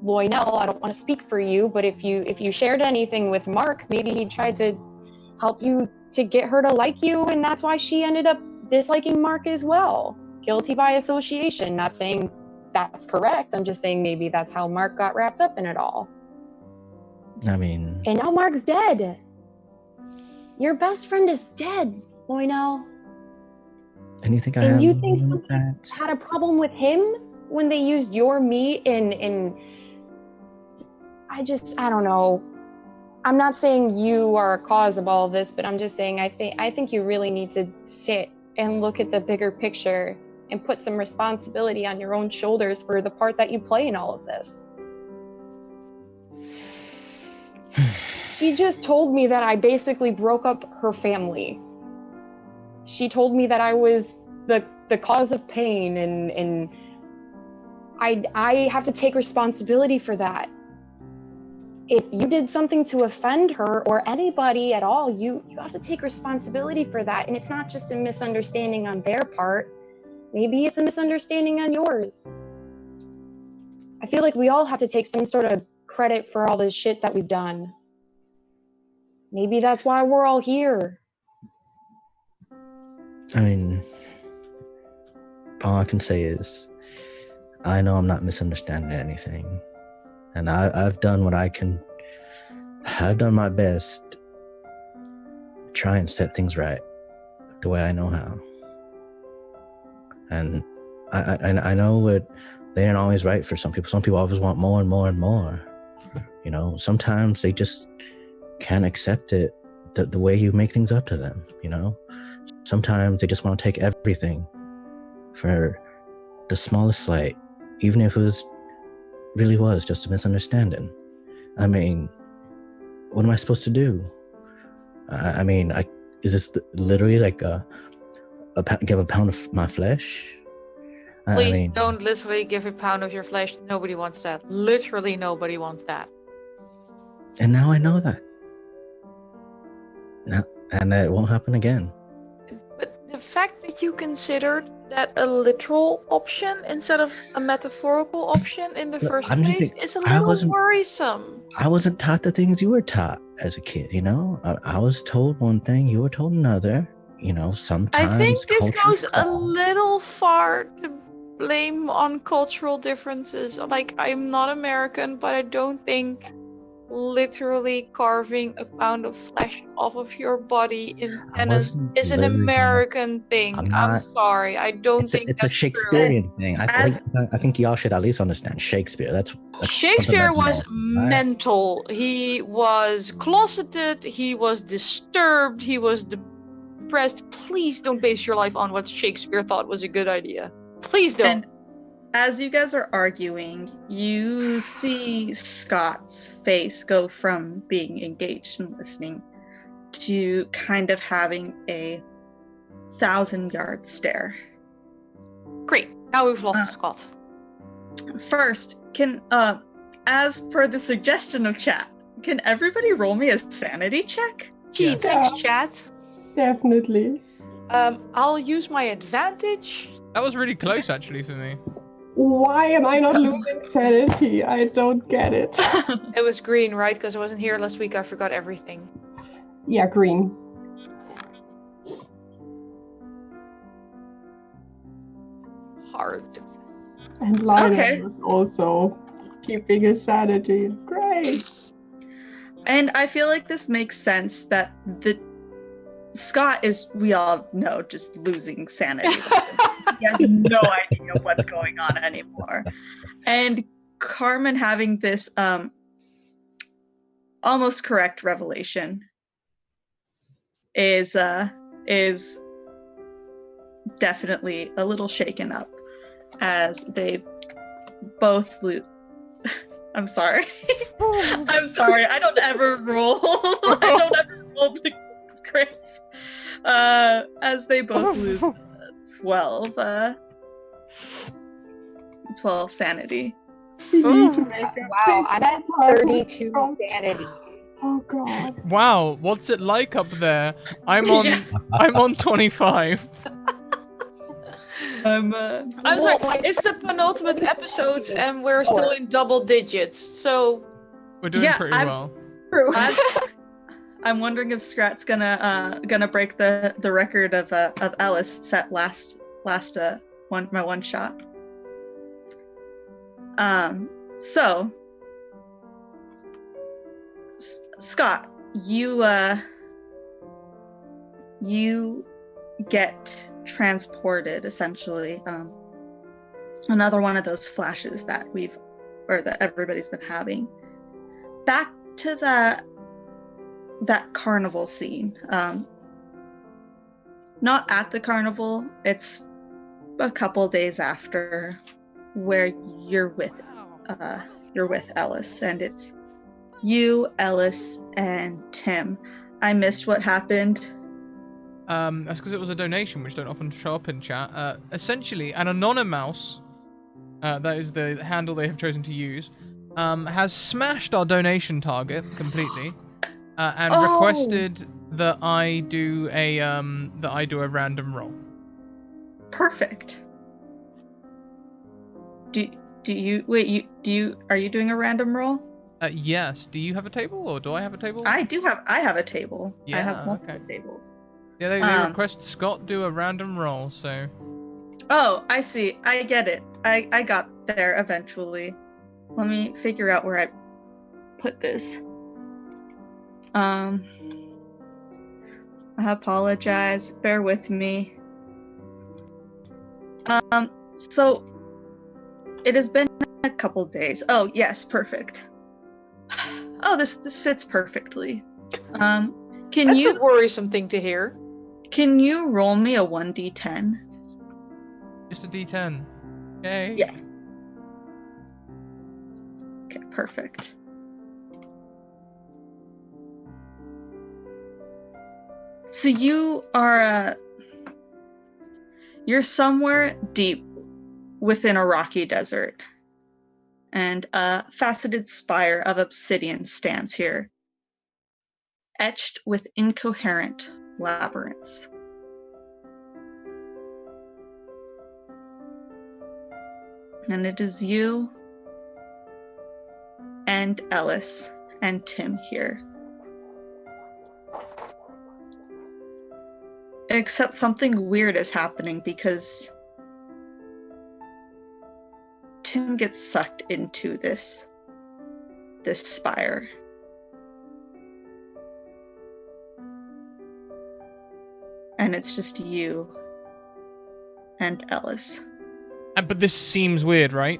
Lionel, I don't want to speak for you, but if you shared anything with Mark, maybe he tried to help you to get her to like you, and that's why she ended up disliking Mark as well. Guilty by association. Not saying that's correct. I'm just saying maybe that's how Mark got wrapped up in it all. I mean... And now Mark's dead. Your best friend is dead, Lionel. And you think somebody had a problem with him when they used your meat and I don't know. I'm not saying you are a cause of all of this, but I'm just saying I think you really need to sit and look at the bigger picture and put some responsibility on your own shoulders for the part that you play in all of this. She just told me that I basically broke up her family. She told me that I was the cause of pain, and I have to take responsibility for that. If you did something to offend her or anybody at all, you have to take responsibility for that. And it's not just a misunderstanding on their part. Maybe it's a misunderstanding on yours. I feel like we all have to take some sort of credit for all the shit that we've done. Maybe that's why we're all here. I mean, all I can say is, I know I'm not misunderstanding anything. And I've done what I can. I've done my best to try and set things right the way I know how. And I know what they ain't always right for some people. Some people always want more and more and more. You know, sometimes they just can't accept it the way you make things up to them, you know? Sometimes they just want to take everything for the smallest slight, even if it really was just a misunderstanding. I mean, what am I supposed to do? I mean, is this literally like give a pound of my flesh? Please don't literally give a pound of your flesh. Nobody wants that. Literally nobody wants that. And now I know that. Now, and it won't happen again. But the fact that you considered that a literal option instead of a metaphorical option in the first place is a little worrisome. I wasn't taught the things you were taught as a kid, you know? I was told one thing, you were told another. You know, sometimes I think this goes a little far to blame on cultural differences. Like, I'm not American, but I don't think literally carving a pound of flesh off of your body in I tennis wasn't is an literally- American thing. I'm I'm not- sorry. I don't think It's a that's true. Shakespearean thing. As- I think y'all should at least understand Shakespeare. That's Shakespeare something was that's normal, right? mental. He was closeted. He was disturbed. He was depressed. Please don't base your life on what Shakespeare thought was a good idea. Please don't. And as you guys are arguing, you see Scott's face go from being engaged and listening to kind of having a 1,000-yard stare. Great. Now we've lost Scott. First, as per the suggestion of chat, can everybody roll me a sanity check? Gee, Yeah. thanks, chat. Definitely. I'll use my advantage. That was really close, actually, for me. Why am I not losing sanity? I don't get it. It was green, right? Because I wasn't here last week. I forgot everything. Yeah, green. Hard success. And Lionel Okay. was also keeping his sanity. Great. And I feel like this makes sense that Scott is, we all know, just losing sanity. He has no idea what's going on anymore. And Carmen having this almost correct revelation is definitely a little shaken up as they both lose. I'm sorry. I'm sorry. I don't ever roll. The crits. As they both lose 12 sanity. We need to make a Wow, big I'm at party 32 from- sanity. Oh god. Wow, what's it like up there? I'm on 25. I'm I'm sorry. It's the penultimate episodes, and we're still in double digits. So We're doing Yeah, pretty well. True. I'm wondering if Scrat's gonna break the record of Ellis set last one shot. So Scott, you get transported essentially. Another one of those flashes that everybody's been having. Back to that carnival scene. Not at the carnival. It's a couple days after, where you're with Ellis, and it's you, Ellis, and Tim. I missed what happened. That's because it was a donation, which don't often show up in chat. Essentially, an anonymous, that is the handle they have chosen to use, has smashed our donation target completely, and requested that I do a random roll. Perfect. Are you doing a random roll? Yes. Do you have a table, or do I have a table? I have a table. I Yeah, have multiple okay. tables. Yeah, they request Scott do a random roll, so... Oh, I see. I get it. I got there eventually. Let me figure out where I put this. I apologize. Bear with me. So it has been a couple days. Oh, yes, perfect. Oh, this fits perfectly. Can that's you a worrisome thing to hear. Can you roll me a 1d10? Just a D10. Okay. Yeah. Okay, perfect. So you are you're somewhere deep within a rocky desert, and a faceted spire of obsidian stands here, etched with incoherent labyrinths. And it is you and Ellis and Tim here. Except something weird is happening, because Tim gets sucked into this spire. And it's just you and Ellis. But this seems weird, right?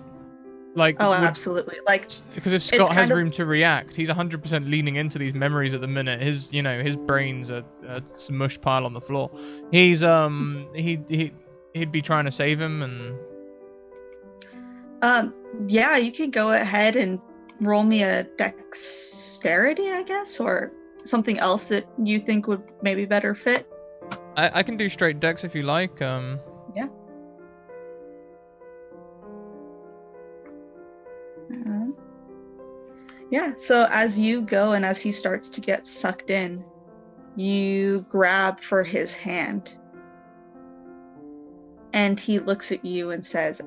Like, Oh, absolutely. Like, because if Scott has room to react, he's 100% leaning into these memories at the minute. His brains are a smush pile on the floor. He's he'd be trying to save him, and yeah, you could go ahead and roll me a dexterity, I guess, or something else that you think would maybe better fit. I can do straight dex if you like. Yeah. Yeah, so as you go and as he starts to get sucked in, you grab for his hand. And he looks at you and says,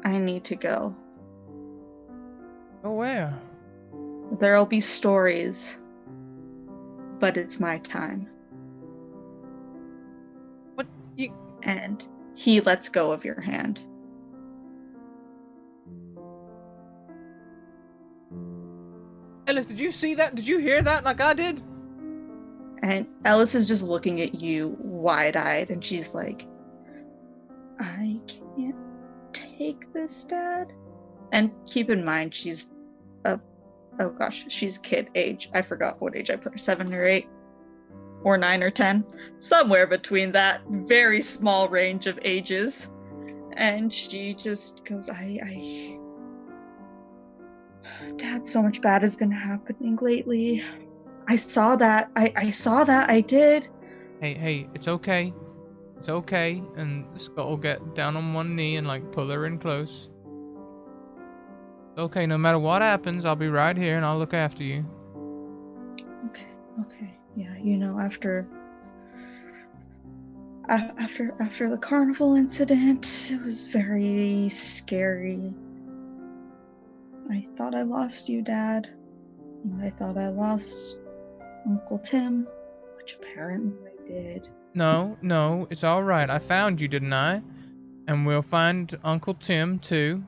I need to go. Oh, where? There'll be stories, but it's my time. What? And he lets go of your hand. Ellis, did you see that? Did you hear that like I did? And Ellis is just looking at you wide-eyed, and she's like, I can't take this, Dad. And keep in mind, she's she's kid age. I forgot what age I put her, 7 or 8, or 9 or 10, somewhere between that very small range of ages. And she just goes, Dad, so much bad has been happening lately. I saw that. I saw that. I did. Hey, it's okay. It's okay. And Scott will get down on one knee and like pull her in close. It's okay. No matter what happens, I'll be right here and I'll look after you. Okay. Yeah, after the carnival incident, it was very scary. I thought I lost you, Dad. I thought I lost Uncle Tim, which apparently I did. No, it's all right. I found you, didn't I? And we'll find Uncle Tim too.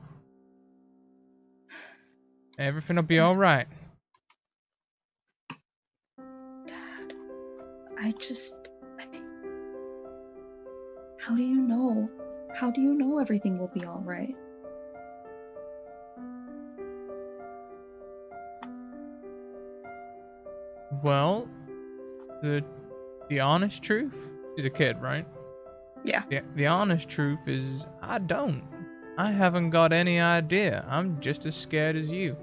Everything will be all right. Dad, how do you know? How do you know everything will be all right? Well, the honest truth, he's a kid, right? Yeah. The honest truth is I don't. I haven't got any idea. I'm just as scared as you.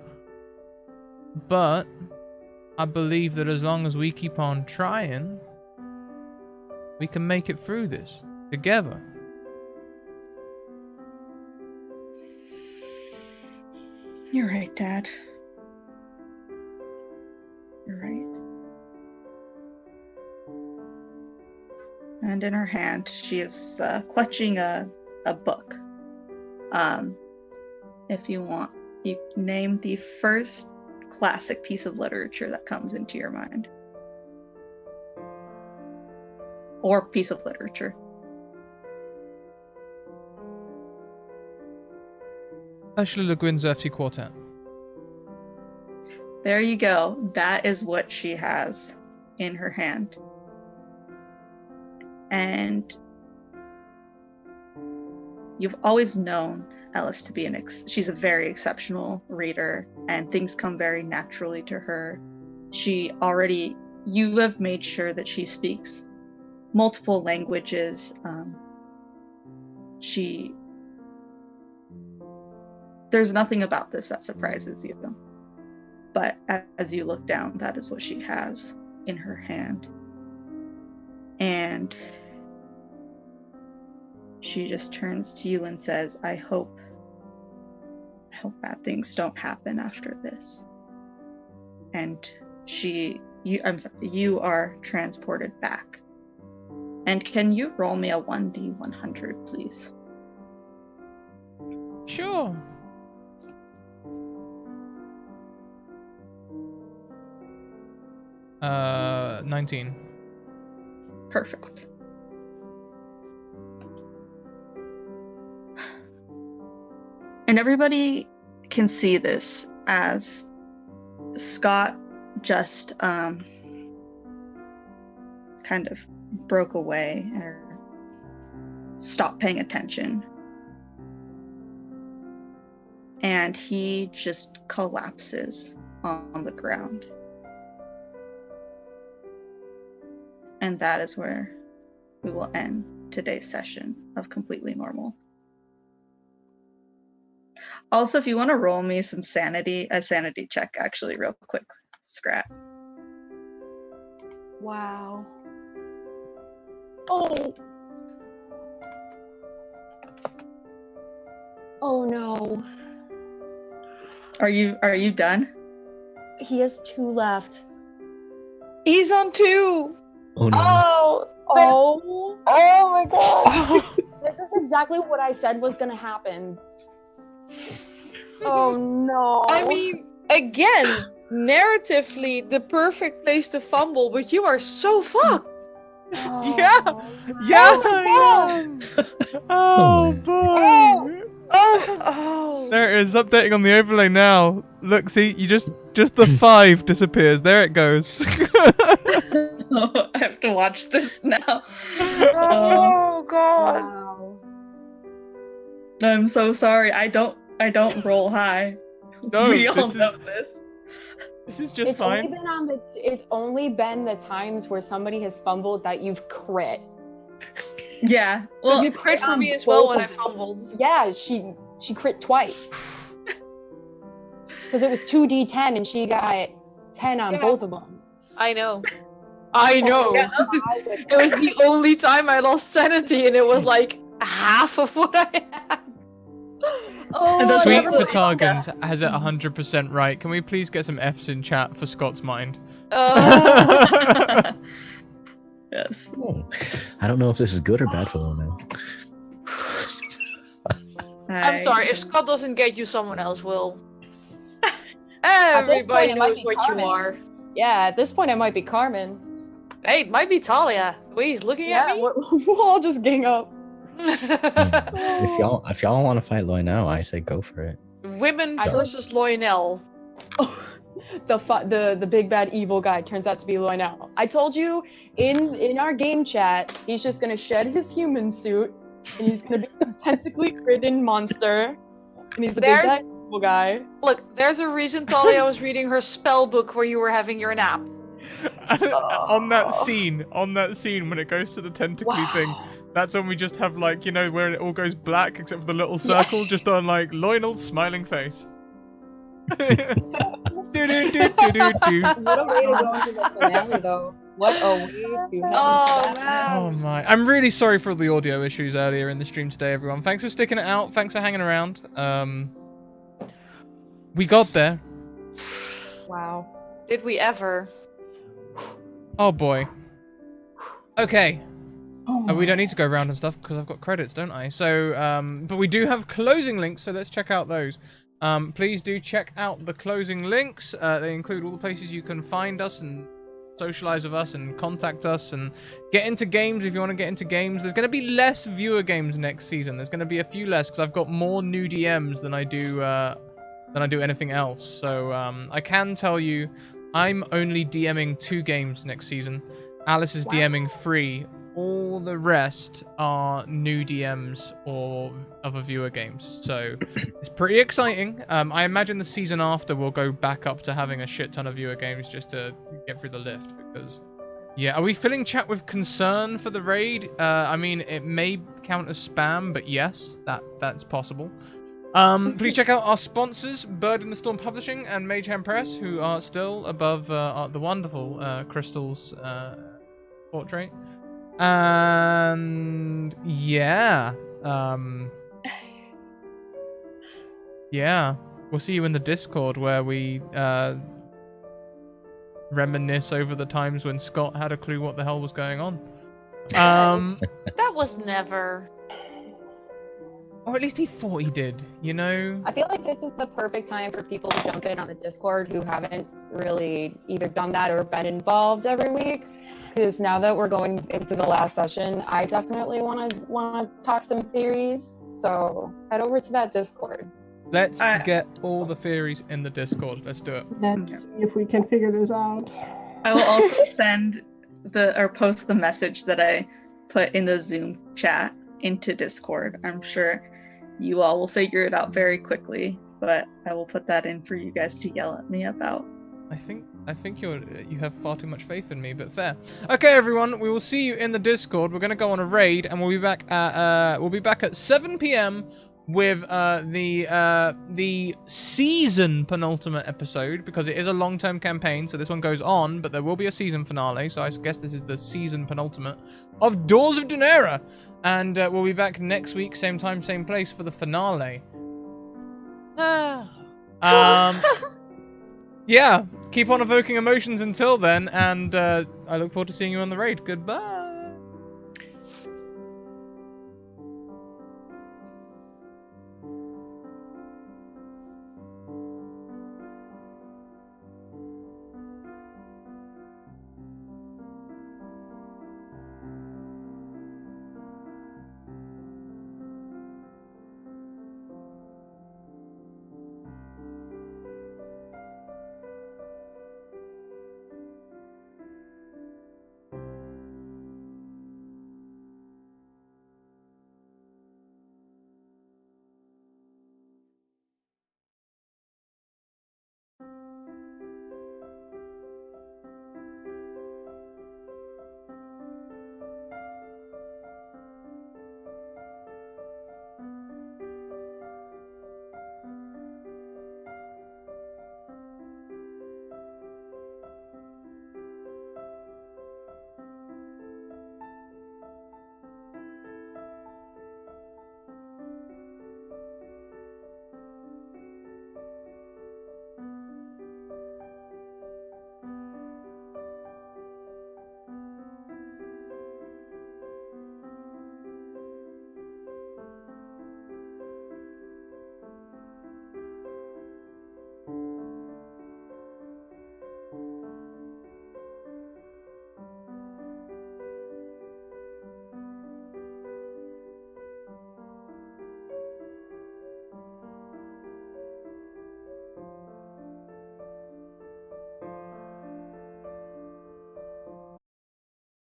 But I believe that as long as we keep on trying, we can make it through this together. You're right, Dad. You're right. And in her hand, she is clutching a book. If you want, you can name the first classic piece of literature that comes into your mind. Or piece of literature. Especially Le Guinzerfsy Quartet. There you go. That is what she has in her hand. And you've always known Ellis to be she's a very exceptional reader, and things come very naturally to her. You have made sure that she speaks multiple languages. There's nothing about this that surprises you. But as you look down, that is what she has in her hand. And she just turns to you and says, I hope bad things don't happen after this. And you are transported back. And can you roll me a 1d100, please? Sure. Uh, 19. Perfect. And everybody can see this as Scott just kind of broke away or stopped paying attention. And he just collapses on the ground. And that is where we will end today's session of Completely Normal. Also, if you want to roll me some a sanity check, actually, real quick, Scrap. Wow. Oh. Oh no. Are you done? He has 2 left. He's on 2. Oh no. Oh my god. This is exactly what I said was gonna happen. Oh no. I mean, again, narratively, the perfect place to fumble, but you are so fucked. Yeah, I am. Oh boy. Oh. There it is, updating on the overlay now. Look, see, you just the 5 disappears. There it goes. I have to watch this now. Oh god. Wow. I'm so sorry. I don't roll high. No, We all this know is- this. This is just It's fine. only been the times where somebody has fumbled that you've crit. Yeah. Well, Well, you crit for me as both well when I of them. fumbled. Yeah, she crit twice. Because it was 2d10 and she got 10 on Yeah. both of them. I know. I know. yeah, It was the only time I lost sanity, and it was like half of what I had. Oh, And those Sweet also- Fatargans has it 100% right. Can we please get some Fs in chat for Scott's mind? yes. I don't know if this is good or bad for Lona. I'm sorry, if Scott doesn't get you, someone else will. At this Everybody point, it might knows be what Carmen. you are. Yeah, at this point it might be Carmen. Hey, it might be Talia. Wait, he's looking at me? we'll all just gang up. If y'all want to fight Loy now, I say go for it. Women I versus Lionel. The big bad evil guy turns out to be Lionel. I told you in our game chat, he's just gonna shed his human suit and he's gonna be a tentacly ridden monster. And he's the big bad evil guy. Look, there's a reason Talia was reading her spell book where you were having your nap. on that scene when it goes to the tentacle thing, that's when we just have like, you know, where it all goes black except for the little circle just on like Lionel's smiling face. Do-do-do-do-do-do. What a way to go into the finale, though. What a way to head into that. man. Oh my. I'm really sorry for the audio issues earlier in the stream today, everyone. Thanks for sticking it out. Thanks for hanging around. We got there. Wow. Did we ever? Oh boy. Okay. Oh We don't need to go around and stuff because I've got credits, don't I? So, but we do have closing links, so let's check out those. Please do check out the closing links. They include all the places you can find us and socialize with us and contact us and get into games if you want to get into games. There's going to be less viewer games next season. There's going to be a few less because I've got more new DMs than I do anything else. So I can tell you, I'm only DMing 2 games next season. Alice is DMing 3. All the rest are new DMs or other viewer games. So it's pretty exciting. I imagine the season after we'll go back up to having a shit ton of viewer games just to get through the lift. Because, yeah, are we filling chat with concern for the raid? I mean, it may count as spam, but yes, that's possible. Please check out our sponsors, Bird in the Storm Publishing and Mage Hand Press, who are still above the wonderful Crystal's portrait. And yeah, yeah, we'll see you in the Discord where we reminisce over the times when Scott had a clue what the hell was going on. That was never. Or at least he thought he did, you know? I feel like this is the perfect time for people to jump in on the Discord who haven't really either done that or been involved every week. Because now that we're going into the last session, I definitely want to talk some theories. So head over to that Discord. Let's get all the theories in the Discord. Let's do it. Let's see if we can figure this out. I will also send post the message that I put in the Zoom chat into Discord. I'm sure you all will figure it out very quickly, but I will put that in for you guys to yell at me about. I think you have far too much faith in me, but fair. Okay, everyone, we will see you in the Discord. We're gonna go on a raid, and we'll be back at 7 p.m. with the season penultimate episode, because it is a long-term campaign, so this one goes on, but there will be a season finale. So I guess this is the season penultimate of Doors of Dunera, and we'll be back next week, same time, same place for the finale. Yeah, keep on evoking emotions until then, and I look forward to seeing you on the raid. Goodbye.